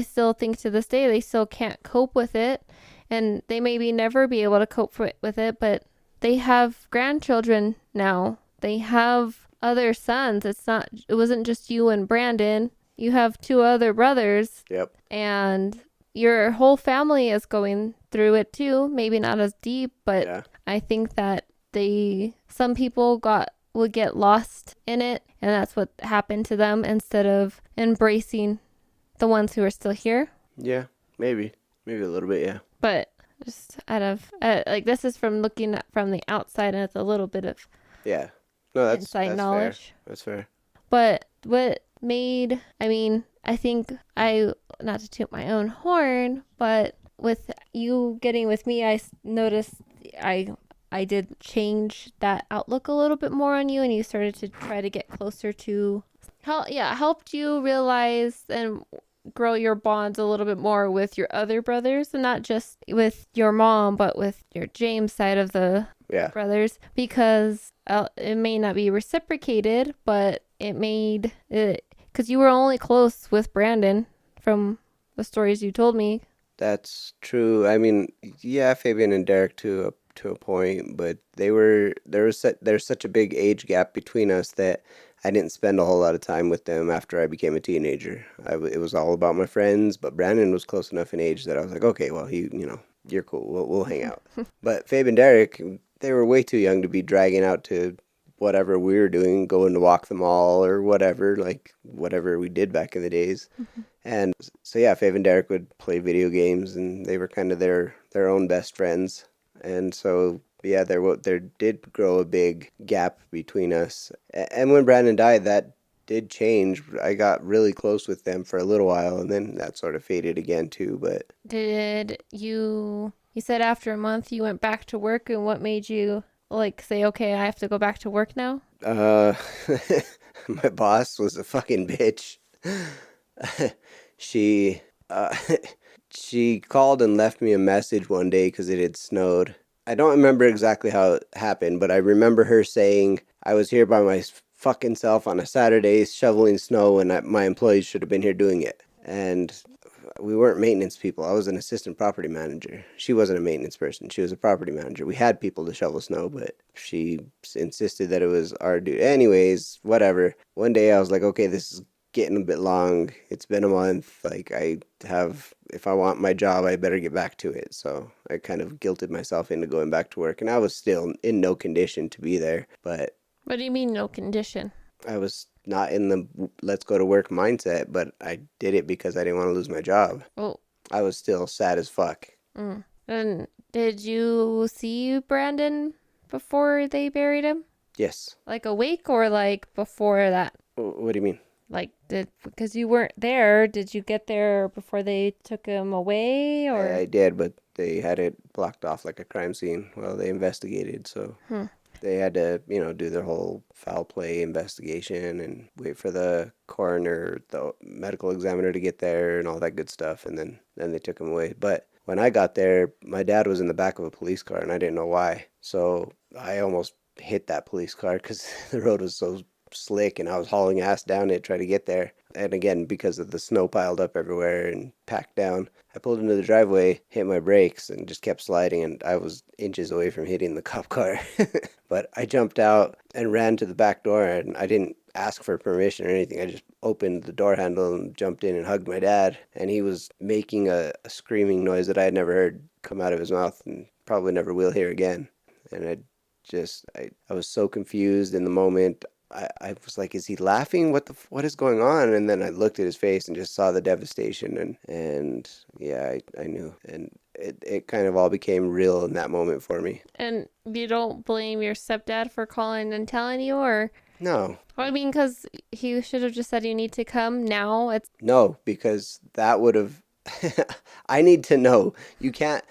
still think to this day they still can't cope with it, and they maybe never be able to cope with it, but they have grandchildren now. They have other sons. It wasn't just you and Brandon. You have 2 other brothers. Yep. And your whole family is going through it too. Maybe not as deep, but yeah. I think that some people would get lost in it, and that's what happened to them, instead of embracing the ones who are still here. Yeah, maybe a little bit, yeah. But just out of like, this is from looking from the outside, and it's a little bit of that's inside knowledge. Fair. That's fair. But what made, I think not to toot my own horn, but with you getting with me, I noticed I did change that outlook a little bit more on you, and you started to try to get closer to helped you realize and grow your bonds a little bit more with your other brothers, and not just with your mom, but with your James side of the brothers, because it may not be reciprocated, but it made it, because you were only close with Brandon from the stories you told me. That's true. I mean, yeah, Fabian and Derek to a point, but there's such a big age gap between us that I didn't spend a whole lot of time with them after I became a teenager. It was all about my friends, but Brandon was close enough in age that I was like, okay, well, you're cool. We'll hang out. But Fabe and Derek, they were way too young to be dragging out to whatever we were doing, going to walk the mall or whatever we did back in the days. Mm-hmm. And so yeah, Fabe and Derek would play video games, and they were kind of their own best friends. And so yeah, there did grow a big gap between us. And when Brandon died, that did change. I got really close with them for a little while, and then that sort of faded again too. But did you said after a month you went back to work, and what made you like say, okay, I have to go back to work now? My boss was a fucking bitch. She Uh, she called and left me a message one day because it had snowed. I don't remember exactly how it happened, but I remember her saying I was here by my fucking self on a Saturday shoveling snow and my employees should have been here doing it. And we weren't maintenance people. I was an assistant property manager. She wasn't a maintenance person. She was a property manager. We had people to shovel snow, but she insisted that it was our duty. Anyways, whatever. One day I was like, okay, this is getting a bit long. It's been a month. Like, if I want my job, I better get back to it. So I kind of guilted myself into going back to work, and I was still in no condition to be there. But What do you mean, no condition? I was not in the let's go to work mindset, but I did it because I didn't want to lose my job. Oh. I was still sad as fuck. And did you see Brandon before they buried him? Yes. Like awake or like before that? What do you mean? Like, because you weren't there, did you get there before they took him away, or? I did, but they had it blocked off like a crime scene while they investigated, so they had to, do their whole foul play investigation and wait for the coroner, the medical examiner to get there and all that good stuff, and then they took him away. But when I got there, my dad was in the back of a police car, and I didn't know why. So I almost hit that police car because the road was so slick and I was hauling ass down it trying to get there. And again, because of the snow piled up everywhere and packed down, I pulled into the driveway, hit my brakes, and just kept sliding, and I was inches away from hitting the cop car. But I jumped out and ran to the back door, and I didn't ask for permission or anything. I just opened the door handle and jumped in and hugged my dad, and he was making a screaming noise that I had never heard come out of his mouth and probably never will hear again. And I was so confused in the moment. I was like, is he laughing? What is going on? And then I looked at his face and just saw the devastation, and yeah, I knew. And it kind of all became real in that moment for me. And you don't blame your stepdad for calling and telling you, or? No. Well, I mean, because he should have just said you need to come now. No, because that would have. I need to know. You can't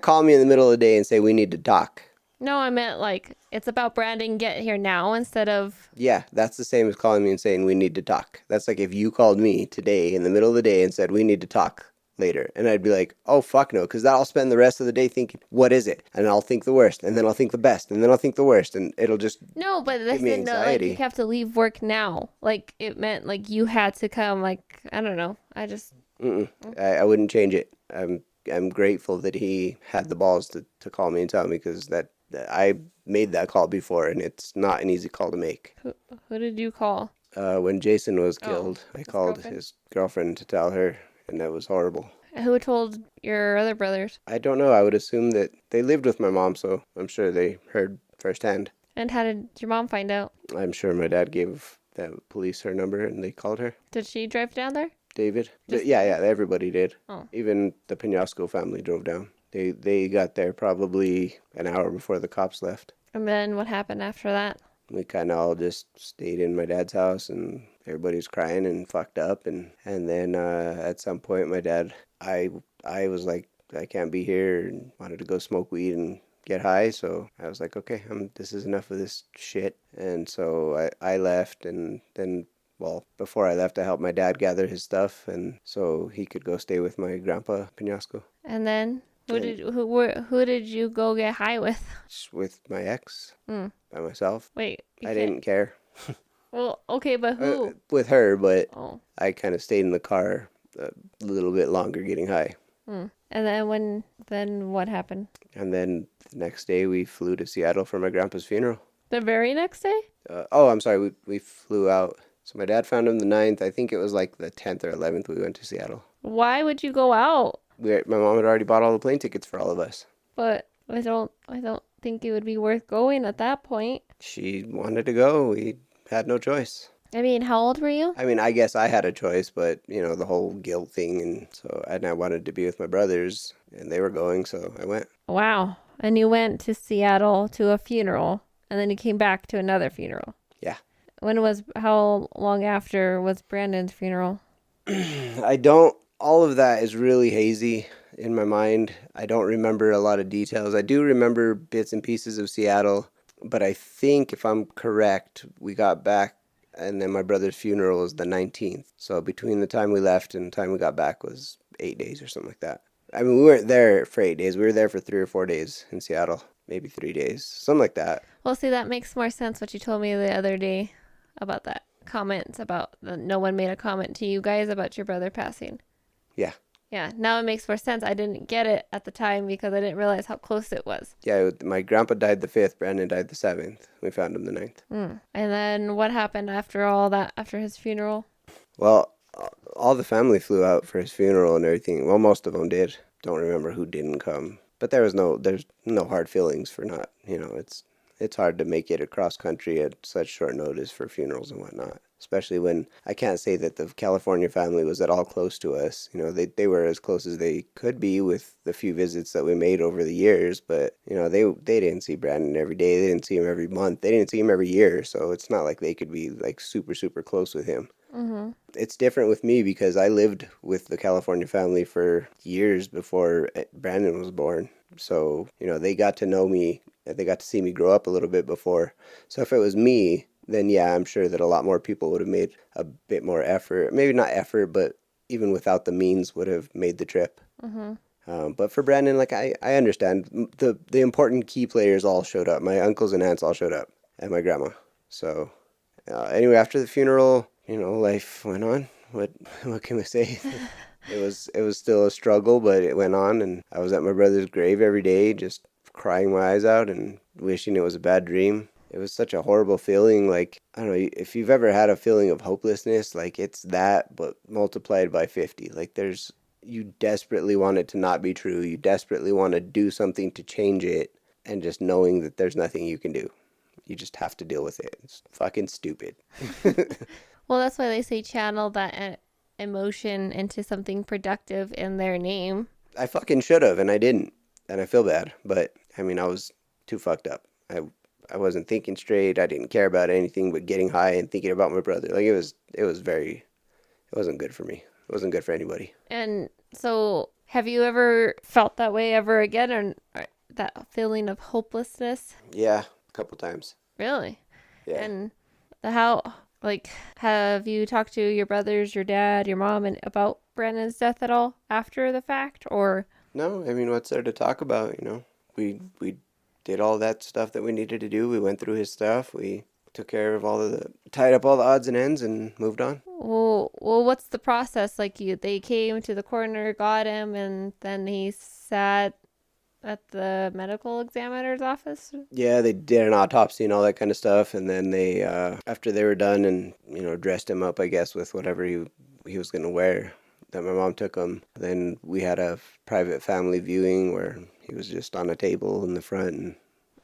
call me in the middle of the day and say we need to talk. No, I meant like it's about Brandon, get here now, instead of. Yeah, that's the same as calling me and saying we need to talk. That's like if you called me today in the middle of the day and said we need to talk later, and I'd be like, oh fuck no, because I'll spend the rest of the day thinking what is it, and I'll think the worst, and then I'll think the best, and then I'll think the worst, and it'll just No, but give me no, like anxiety. you have to leave work now. Like it meant like you had to come. Like I don't know. I just. I wouldn't change it. I'm grateful that he had the balls to call me and tell me, because that I made that call before, and it's not an easy call to make. Who did you call? When Jason was killed, I called girlfriend? his girlfriend to tell her, and that was horrible. Who told your other brothers? I don't know. I would assume that they lived with my mom, so I'm sure they heard firsthand. And how did your mom find out? I'm sure my dad gave the police her number, and they called her. Did she drive down there? David? Yeah, everybody did. Oh. Even the Penasco family drove down. They got there probably an hour before the cops left. And then what happened after that? We kind of all just stayed in my dad's house, and everybody was crying and fucked up. And then at some point, my dad, I was like, I can't be here, and wanted to go smoke weed and get high. So I was like, okay, this is enough of this shit. And so I left, and then, well, before I left, I helped my dad gather his stuff, and so he could go stay with my grandpa, Penasco. And then who did you go get high with? Just with my ex, by myself. Wait, I didn't care. Well, okay, but who? With her, but Oh. I kind of stayed in the car a little bit longer getting high. And then what happened? And then the next day we flew to Seattle for my grandpa's funeral. The very next day? I'm sorry, we flew out. So my dad found him the 9th. I think it was like the 10th or 11th we went to Seattle. Why would you go out? My mom had already bought all the plane tickets for all of us. But I don't think it would be worth going at that point. She wanted to go. We had no choice. I mean, how old were you? I mean, I guess I had a choice, but, the whole guilt thing, and I wanted to be with my brothers, and they were going, so I went. Wow. And you went to Seattle to a funeral, and then you came back to another funeral. Yeah. How long after was Brandon's funeral? All of that is really hazy in my mind. I don't remember a lot of details. I do remember bits and pieces of Seattle, but I think if I'm correct, we got back and then my brother's funeral was the 19th. So between the time we left and the time we got back was 8 days or something like that. I mean, we weren't there for 8 days. We were there for 3 or 4 days in Seattle. Maybe 3 days. Something like that. Well, see, that makes more sense what you told me the other day about that comment about no one made a comment to you guys about your brother passing. Yeah. Yeah, now it makes more sense. I didn't get it at the time because I didn't realize how close it was. Yeah, my grandpa died the 5th, Brandon died the 7th. We found him the 9th. And then what happened after all that, after his funeral? Well, all the family flew out for his funeral and everything. Well, most of them did. Don't remember who didn't come. But there's no hard feelings for not, it's hard to make it across country at such short notice for funerals and whatnot. Especially when I can't say that the California family was at all close to us. They were as close as they could be with the few visits that we made over the years. But, they didn't see Brandon every day. They didn't see him every month. They didn't see him every year. So it's not like they could be like super, super close with him. Mm-hmm. It's different with me because I lived with the California family for years before Brandon was born. So, they got to know me. They got to see me grow up a little bit before. So if it was me, then yeah, I'm sure that a lot more people would have made a bit more effort. Maybe not effort, but even without the means would have made the trip. Mm-hmm. But for Brandon, like I understand, the important key players all showed up. My uncles and aunts all showed up, and my grandma. So anyway, after the funeral, life went on. What can we say? It was still a struggle, but it went on, and I was at my brother's grave every day, just crying my eyes out and wishing it was a bad dream. It was such a horrible feeling. Like, I don't know, if you've ever had a feeling of hopelessness, like it's that, but multiplied by 50. Like you desperately want it to not be true. You desperately want to do something to change it, and just knowing that there's nothing you can do. You just have to deal with it. It's fucking stupid. Well, that's why they say channel that emotion into something productive in their name. I fucking should have, and I didn't. And I feel bad. But, I mean, I was too fucked up. I wasn't thinking straight. I didn't care about anything but getting high and thinking about my brother. Like, it wasn't good for me. It wasn't good for anybody. And so, have you ever felt that way ever again, or that feeling of hopelessness? Yeah, a couple times. Really? Yeah. And have you talked to your brothers, your dad, your mom, and about Brandon's death at all after the fact, or? No, I mean, what's there to talk about, We did all that stuff that we needed to do. We went through his stuff. We took care of tied up all the odds and ends and moved on. Well, what's the process? Like they came to the coroner, got him, and then he sat at the medical examiner's office? Yeah, they did an autopsy and all that kind of stuff, and then they, after they were done and, dressed him up, I guess, with whatever he was going to wear, that my mom took him. Then we had a private family viewing where he was just on a table in the front. And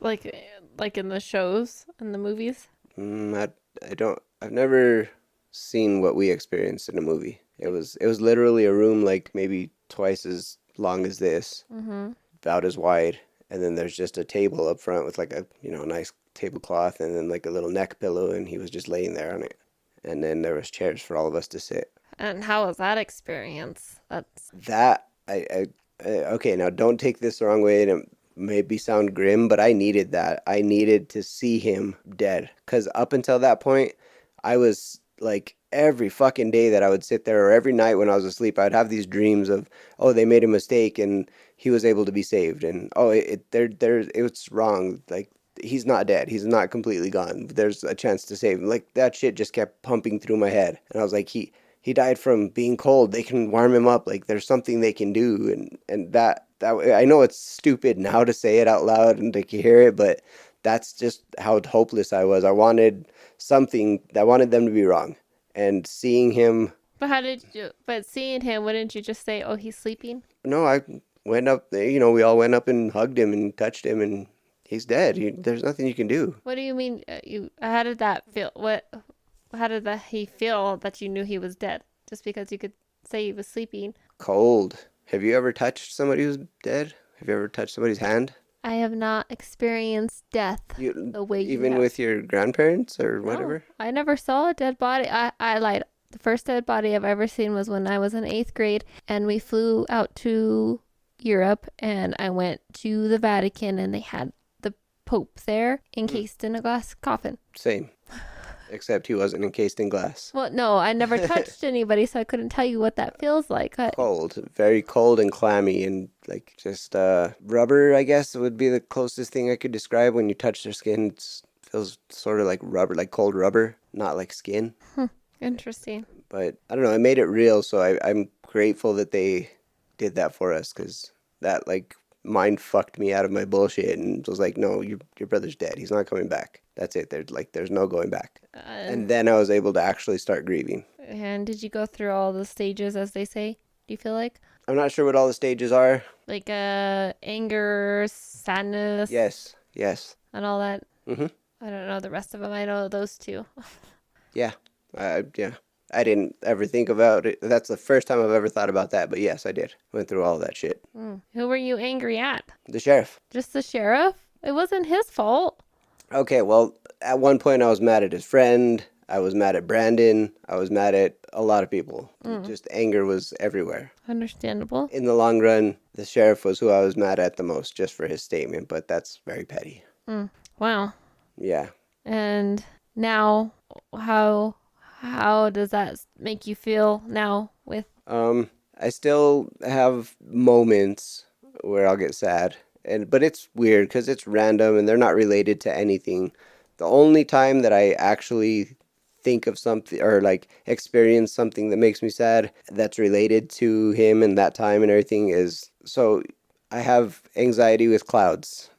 like in the shows and the movies? I've never seen what we experienced in a movie. It was literally a room like maybe twice as long as this, about as wide. And then there's just a table up front with like a, nice tablecloth and then like a little neck pillow, and he was just laying there on it. And then there was chairs for all of us to sit. And how was that experience? Okay, now don't take this the wrong way, and it maybe sound grim, but I needed that. I needed to see him dead. Because up until that point, I was like, every fucking day that I would sit there, or every night when I was asleep, I'd have these dreams of, oh, they made a mistake and he was able to be saved. And, oh, it's wrong. Like, he's not dead. He's not completely gone. There's a chance to save him. Like, that shit just kept pumping through my head. And I was like, he died from being cold. They can warm him up. Like, there's something they can do. And that I know it's stupid now to say it out loud and to hear it, but that's just how hopeless I was. I wanted something. I wanted them to be wrong. And seeing him. But seeing him, wouldn't you just say, oh, he's sleeping? No, I went up, we all went up and hugged him and touched him, and he's dead. There's nothing you can do. What do you mean? How did that feel? How did he feel that you knew he was dead? Just because you could say he was sleeping? Cold. Have you ever touched somebody who's dead? Have you ever touched somebody's hand? I have not experienced death the way you even have. with your grandparents or whatever? No, I never saw a dead body. I lied. The first dead body I've ever seen was when I was in 8th grade, and we flew out to Europe, and I went to the Vatican, and they had the Pope there encased in a glass coffin. Same. Except he wasn't encased in glass. Well, no, I never touched anybody, so I couldn't tell you what that feels like. Cold, very cold and clammy, and like just rubber, I guess would be the closest thing I could describe. When you touch their skin, it feels sort of like rubber, like cold rubber, not like skin. Interesting. But I don't know, it made it real, so I'm grateful that they did that for us, because that like mind fucked me out of my bullshit and was like, no, your brother's dead. He's not coming back. That's it. There's no going back. And then I was able to actually start grieving. And did you go through all the stages, as they say? Do you feel like? I'm not sure what all the stages are. Like anger, sadness. Yes. And all that. Mhm. I don't know the rest of them. I know those two. Yeah. Yeah. I didn't ever think about it. That's the first time I've ever thought about that. But yes, I did. Went through all that shit. Who were you angry at? The sheriff. Just the sheriff? It wasn't his fault. Okay, well, at one point I was mad at his friend. I was mad at Brandon. I was mad at a lot of people. Just anger was everywhere. Understandable. In the long run, the sheriff was who I was mad at the most, just for his statement, but that's very petty. Wow. Yeah. And now, how does that make you feel now with... I still have moments where I'll get sad, but it's weird because it's random and they're not related to anything. The only time that I actually think of something or like experience something that makes me sad that's related to him and that time and everything is, so I have anxiety with clouds.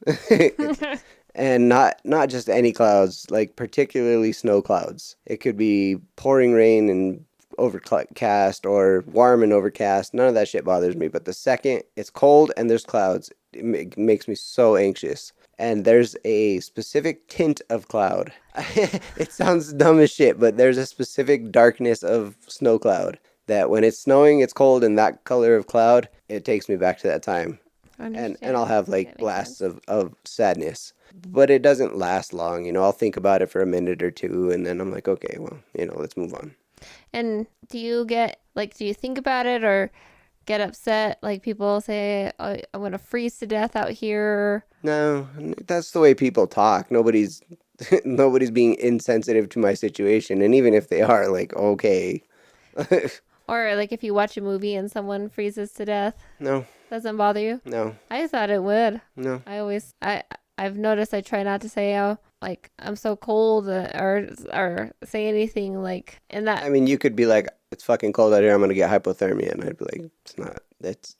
And not just any clouds, like particularly snow clouds. It could be pouring rain and overcast or warm and overcast. None of that shit bothers me. But the second it's cold and there's clouds, it makes me so anxious. And there's a specific tint of cloud. It sounds dumb as shit, but there's a specific darkness of snow cloud that when it's snowing, it's cold, and that color of cloud, it takes me back to that time. And I'll have like blasts of sadness. But it doesn't last long, you know. I'll think about it for a minute or two, and then I'm like, okay, well, you know, let's move on. And do you think about it or get upset? Like people say, oh, I'm going to freeze to death out here. No, that's the way people talk. Nobody's being insensitive to my situation. And even if they are, like, okay. Or like if you watch a movie and someone freezes to death. No. Doesn't bother you? No. I thought it would. No. I've noticed I try not to say, oh, like, I'm so cold or say anything like in that. I mean, you could be like, it's fucking cold out here, I'm going to get hypothermia. And I'd be like, it's not. That's,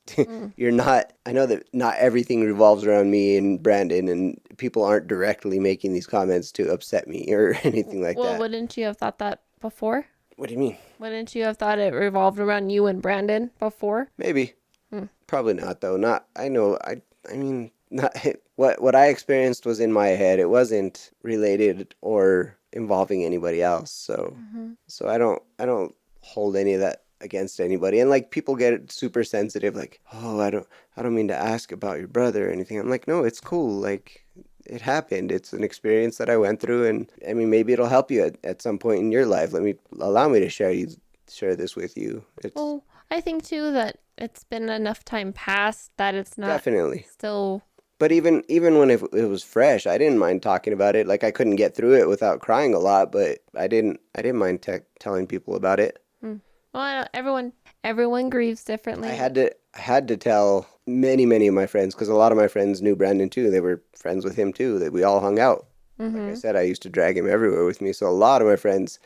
you're not. I know that not everything revolves around me and Brandon, and people aren't directly making these comments to upset me or anything like that. Well, wouldn't you have thought that before? What do you mean? Wouldn't you have thought it revolved around you and Brandon before? Maybe. Probably not, though. I mean, not what I experienced was in my head. It wasn't related or involving anybody else. So I don't hold any of that against anybody. And like people get super sensitive, like, oh, I don't mean to ask about your brother or anything. I'm like, no, it's cool. Like, it happened. It's an experience that I went through, and I mean, maybe it'll help you at some point in your life. Allow me to share this with you. Well, I think too that it's been enough time past that it's not definitely still. But even when it was fresh, I didn't mind talking about it. Like I couldn't get through it without crying a lot, but I didn't mind telling people about it. Well, everyone grieves differently. I had to tell many of my friends, because a lot of my friends knew Brandon too. They were friends with him too. That we all hung out. Like I said, I used to drag him everywhere with me. So a lot of my friends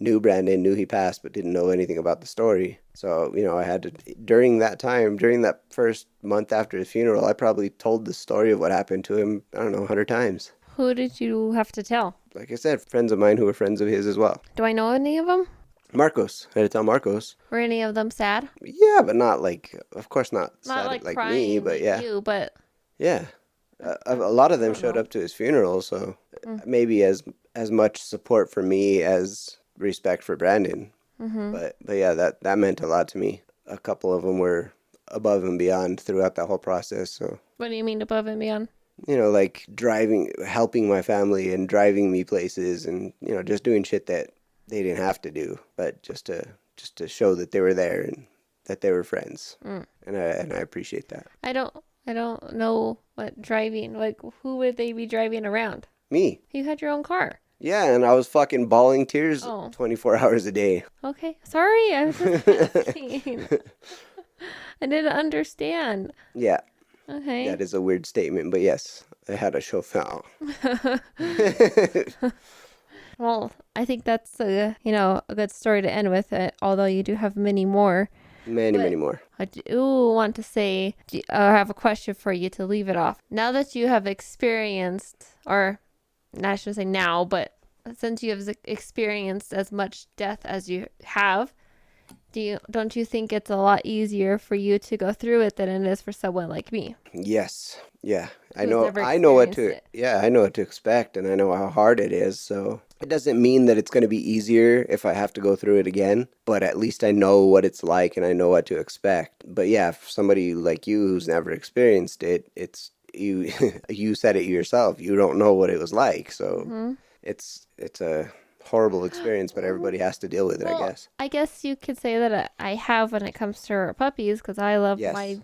knew Brandon, knew he passed, but didn't know anything about the story. So, you know, I had to, during that first month after his funeral, I probably told the story of what happened to him, I don't know, 100 times. Who did you have to tell? Like I said, friends of mine who were friends of his as well. Do I know any of them? Marcos. I had to tell Marcos. Were any of them sad? Yeah, but not like, of course not sad like like me, but like yeah. you, but... Yeah. A lot of them showed up to his funeral, so maybe as much support for me as respect for Brandon. But yeah, that meant a lot to me. A couple of them were above and beyond throughout that whole process. So what do you mean above and beyond? You know, like helping my family and driving me places, and you know, just doing shit that they didn't have to do, but just to show that they were there and that they were friends. And I appreciate that. I don't know what driving, like who would they be driving around? Me. You had your own car. Yeah, and I was fucking bawling tears Oh. 24 hours a day. Okay. Sorry, I was just asking. I didn't understand. Yeah, Okay. that is a weird statement, but yes, I had a chauffeur. Well, I think that's a good story to end with. Although you do have many more. Many more. I do want to say, I have a question for you to leave it off. Now that you have experienced, or I shouldn't say now, but since you have experienced as much death as you have, don't you think it's a lot easier for you to go through it than it is for someone like me? Yes. Yeah. I Who's know never I know what experienced to I know what to expect, and I know how hard it is, so it doesn't mean that it's going to be easier if I have to go through it again, but at least I know what it's like and I know what to expect. But yeah, for somebody like you who's never experienced it, it's you you said it yourself. You don't know what it was like, so it's a horrible experience, but everybody has to deal with it, I guess. I guess you could say that I have when it comes to our puppies, because I love Yes.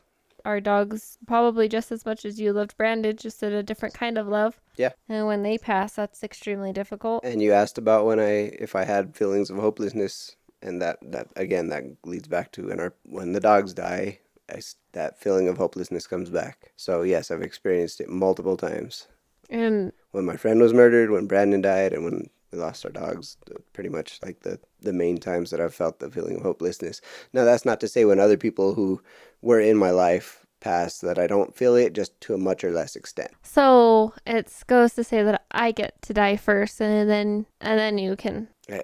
our dogs probably just as much as you loved Brandon, just at a different kind of love. Yeah. And when they pass, that's extremely difficult. And you asked about if I had feelings of hopelessness, and that again that leads back to when the dogs die, that feeling of hopelessness comes back. So yes, I've experienced it multiple times. And When my friend was murdered, when Brandon died, and when we lost our dogs, pretty much like the main times that I've felt the feeling of hopelessness. Now that's not to say when other people who were in my life pass that I don't feel it, just to a much or less extent. so it goes to say that I get to die first, and then you can. I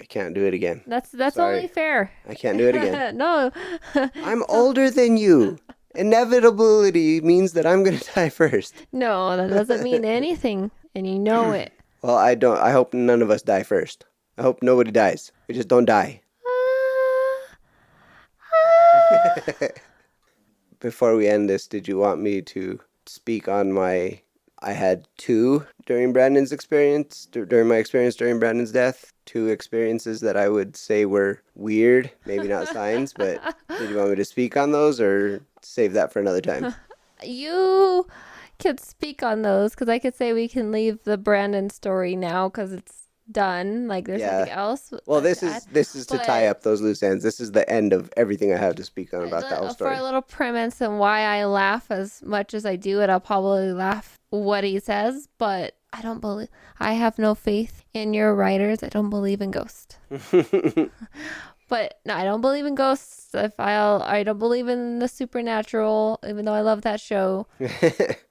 can't do it again. That's Sorry. only fair. I can't do it again. No. I'm older than you. Inevitability means that I'm going to die first. No, that doesn't mean anything, and you know it. Well, I don't. I hope none of us die first. I hope nobody dies. We just don't die. Before we end this, did you want me to speak on I had two during Brandon's experience, during my experience during Brandon's death. Two experiences that I would say were weird. Maybe not signs, but did you want me to speak on those or save that for another time? You could speak on those, because I could say we can leave the Brandon story now because it's done. Like there's nothing else. Well, this is to tie up those loose ends. This is the end of everything I have to speak on about that whole story. For a little premise and why I laugh as much as I do, and I'll probably laugh what he says, but I have no faith in your writers. I don't believe in ghosts. But no, I don't believe in ghosts. I don't believe in the supernatural, even though I love that show.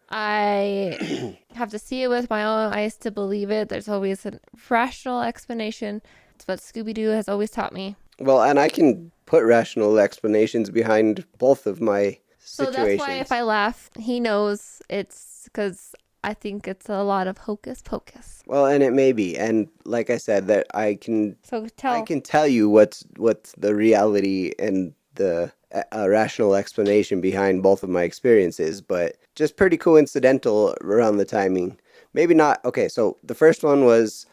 I have to see it with my own eyes to believe it. There's always a rational explanation. It's what Scooby-Doo has always taught me. Well, and I can put rational explanations behind both of my situations. So that's why if I laugh, he knows it's because I think it's a lot of hocus pocus. Well, and it may be, and like I said, that I can tell you what's the reality and the rational explanation behind both of my experiences, but just pretty coincidental around the timing. Maybe not. Okay, so the first one was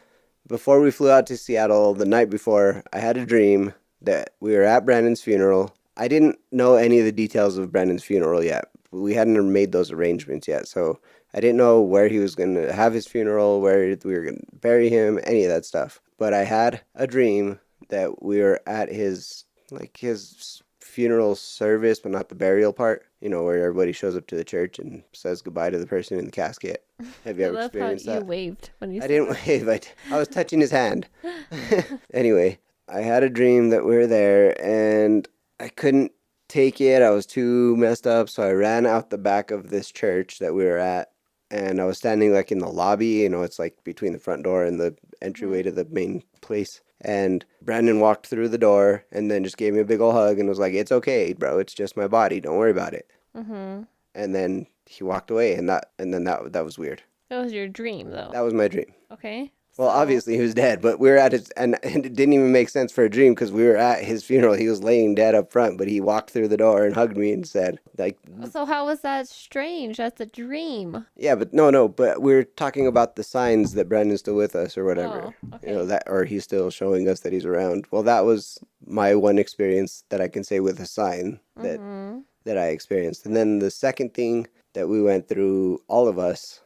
before we flew out to Seattle. The night before, I had a dream that we were at Brandon's funeral. I didn't know any of the details of Brandon's funeral yet. We hadn't made those arrangements yet, so I didn't know where he was going to have his funeral, where we were going to bury him, any of that stuff. But I had a dream that we were at his funeral service, but not the burial part, where everybody shows up to the church and says goodbye to the person in the casket. Have you ever experienced that? You waved when you said I didn't wave. I was touching his hand. Anyway, I had a dream that we were there, and I couldn't take it. I was too messed up, so I ran out the back of this church that we were at, and I was standing like in the lobby. It's like between the front door and the entryway to the main place. And Brandon walked through the door and then just gave me a big old hug and was like, "It's okay, bro. It's just my body. Don't worry about it." Mm-hmm. And then he walked away, and that was weird. That was your dream, though. That was my dream. Okay. Well, obviously he was dead, but we were at his, and it didn't even make sense for a dream because we were at his funeral. He was laying dead up front, but he walked through the door and hugged me and said, like. So how was that strange? That's a dream. Yeah, but no, but we're talking about the signs that Brandon's still with us or whatever. Oh, okay. Or he's still showing us that he's around. Well, that was my one experience that I can say with a sign that I experienced. And then the second thing that we went through, all of us,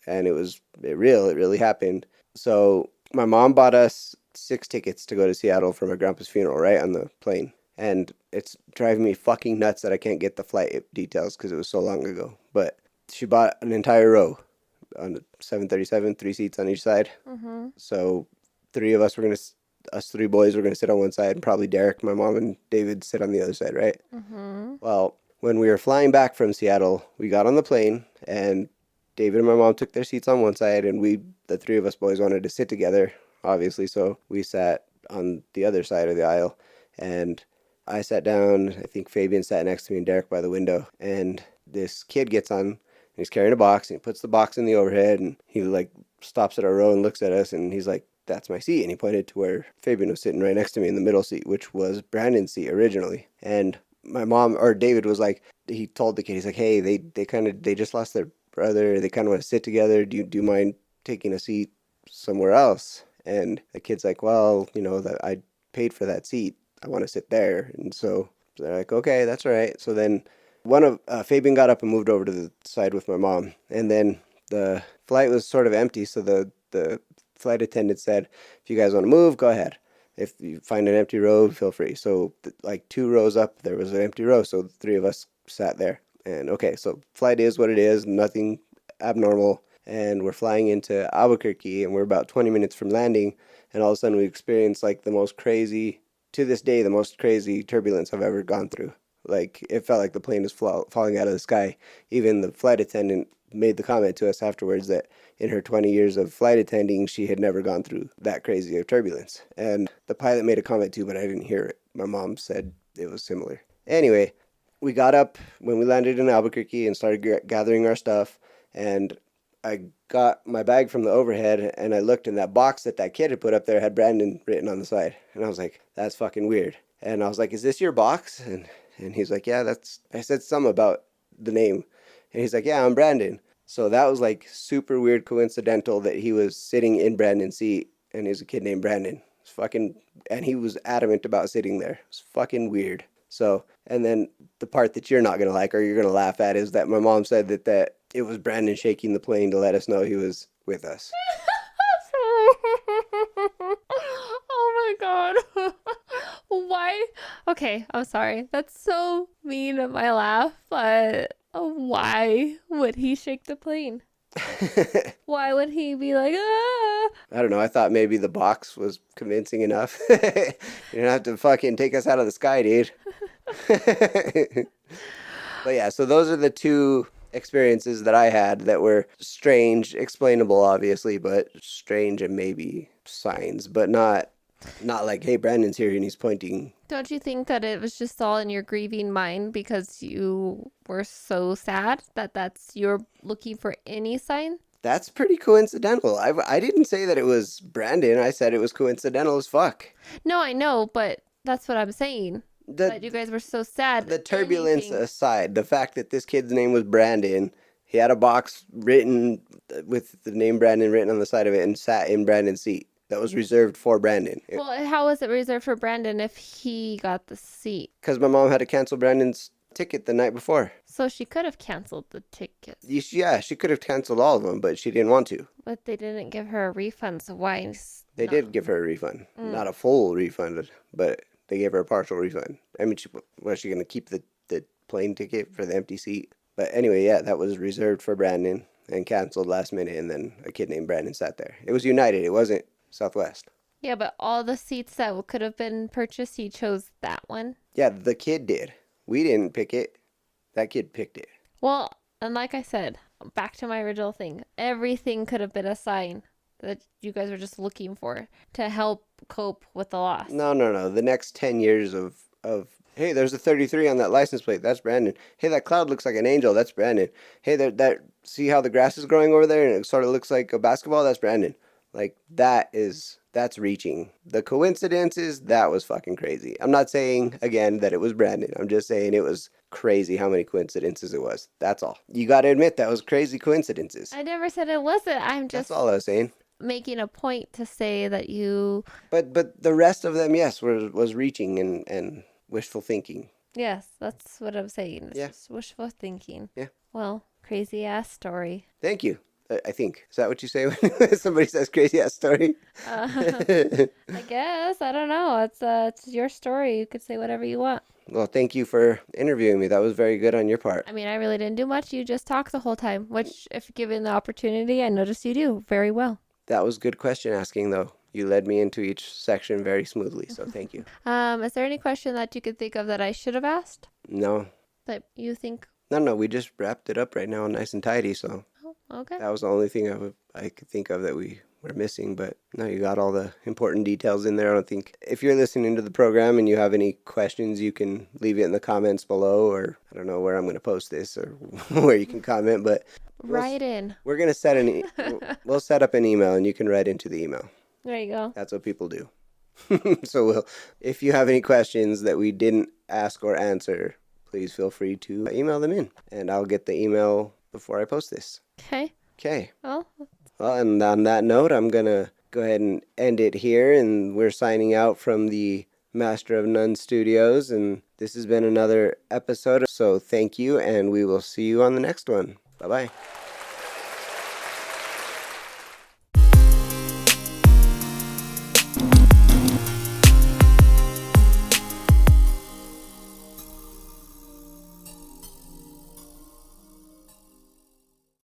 and it really happened. So my mom bought us 6 tickets to go to Seattle for my grandpa's funeral, right, on the plane. And it's driving me fucking nuts that I can't get the flight details because it was so long ago. But she bought an entire row on the 737, 3 seats on each side. Mm-hmm. So 3 of us us 3 boys were going to sit on one side, and probably Derek, my mom, and David sit on the other side, right? Mm-hmm. Well, when we were flying back from Seattle, we got on the plane, and David and my mom took their seats on one side, and the 3 of us boys wanted to sit together, obviously, so we sat on the other side of the aisle, and I sat down. I think Fabian sat next to me and Derek by the window, and this kid gets on, and he's carrying a box, and he puts the box in the overhead, and he like stops at our row and looks at us, and he's like, "That's my seat," and he pointed to where Fabian was sitting right next to me in the middle seat, which was Brandon's seat originally. And my mom, or David, was like, he told the kid, he's like, "Hey, they just lost their brother, they kind of want to sit together, do you mind taking a seat somewhere else?" And the kid's like, "Well, that I paid for that seat, I want to sit there." And so they're like, "Okay, that's all right." So then Fabian got up and moved over to the side with my mom, and then the flight was sort of empty, so the flight attendant said, "If you guys want to move, go ahead. If you find an empty row, feel free." So like 2 rows up, there was an empty row, so the 3 of us sat there. And okay, so flight is what it is, nothing abnormal, and we're flying into Albuquerque, and we're about 20 minutes from landing, and all of a sudden we experienced like the most crazy turbulence I've ever gone through. Like, it felt like the plane was falling out of the sky. Even the flight attendant made the comment to us afterwards that in her 20 years of flight attending, she had never gone through that crazy of turbulence. And the pilot made a comment too, but I didn't hear it. My mom said it was similar. Anyway, we got up when we landed in Albuquerque and started gathering our stuff. And I got my bag from the overhead, and I looked, and that box that kid had put up there had Brandon written on the side. And I was like, "That's fucking weird." And I was like, "Is this your box?" And he's like, "Yeah, I said something about the name." And he's like, "Yeah, I'm Brandon." So that was like super weird coincidental that he was sitting in Brandon's seat, and he's a kid named Brandon. It's fucking, and he was adamant about sitting there. It's fucking weird. So, and then the part that you're not going to like, or you're going to laugh at, is that my mom said that it was Brandon shaking the plane to let us know he was with us. Oh my god. Why? Okay, I'm sorry. That's so mean of my laugh, but why would he shake the plane? Why would he be like, "Ah"? I don't know. I thought maybe the box was convincing enough. You don't have to fucking take us out of the sky, dude. But yeah, so those are the 2 experiences that I had that were strange, explainable, obviously, but strange and maybe signs, but not like, "Hey, Brandon's here and he's pointing." Don't you think that it was just all in your grieving mind because you were so sad that's you're looking for any sign? That's pretty coincidental. I didn't say that it was Brandon. I said it was coincidental as fuck. No, I know, but that's what I'm saying. That you guys were so sad. The turbulence aside, the fact that this kid's name was Brandon, he had a box written with the name Brandon written on the side of it and sat in Brandon's seat. That was reserved for Brandon. Well, how was it reserved for Brandon if he got the seat? Because my mom had to cancel Brandon's ticket the night before. So she could have canceled the tickets. Yeah, she could have canceled all of them, but she didn't want to. But they didn't give her a refund, so why? They did give her a refund. Not a full refund, but they gave her a partial refund. I mean, was she going to keep the plane ticket for the empty seat? But anyway, yeah, that was reserved for Brandon and canceled last minute, and then a kid named Brandon sat there. It was United. It wasn't Southwest. Yeah, but all the seats that could have been purchased, he chose that one. Yeah, the kid did. We didn't pick it. That kid picked it. Well, and like I said, back to my original thing. Everything could have been a sign that you guys were just looking for to help cope with the loss. No. The next 10 years of hey, there's a 33 on that license plate. That's Brandon. Hey, that cloud looks like an angel. That's Brandon. Hey, see how the grass is growing over there and it sort of looks like a basketball? That's Brandon. Like, that's reaching. The coincidences, that was fucking crazy. I'm not saying, again, that it was Brandon. I'm just saying it was crazy how many coincidences it was. That's all. You got to admit that was crazy coincidences. I never said it wasn't. I'm just... That's all I was saying. Making a point to say that you... But the rest of them, yes, was reaching and wishful thinking. Yes, that's what I'm saying. It's just wishful thinking. Yeah. Well, crazy ass story. Thank you. I think. Is that what you say when somebody says crazy ass story? I guess. I don't know. It's your story. You could say whatever you want. Well, thank you for interviewing me. That was very good on your part. I mean, I really didn't do much. You just talked the whole time, which, if given the opportunity, I noticed you do very well. That was good question asking, though. You led me into each section very smoothly, so thank you. Is there any question that you could think of that I should have asked No. that you think? No, we just wrapped it up right now nice and tidy, so Oh, okay. that was the only thing I could think of that we were missing, but no, you got all the important details in there. I don't think if you're listening to the program and you have any questions, you can leave it in the comments below, or I don't know where I'm going to post this or where you can comment, but Write in. we're going to we'll set up an email and you can write into the email. There you go. That's what people do. So if you have any questions that we didn't ask or answer, please feel free to email them in, and I'll get the email before I post this. Okay. Well, and on that note, I'm going to go ahead and end it here, and we're signing out from the Master of None Studios, and this has been another episode, so thank you, and we will see you on the next one. Bye-bye.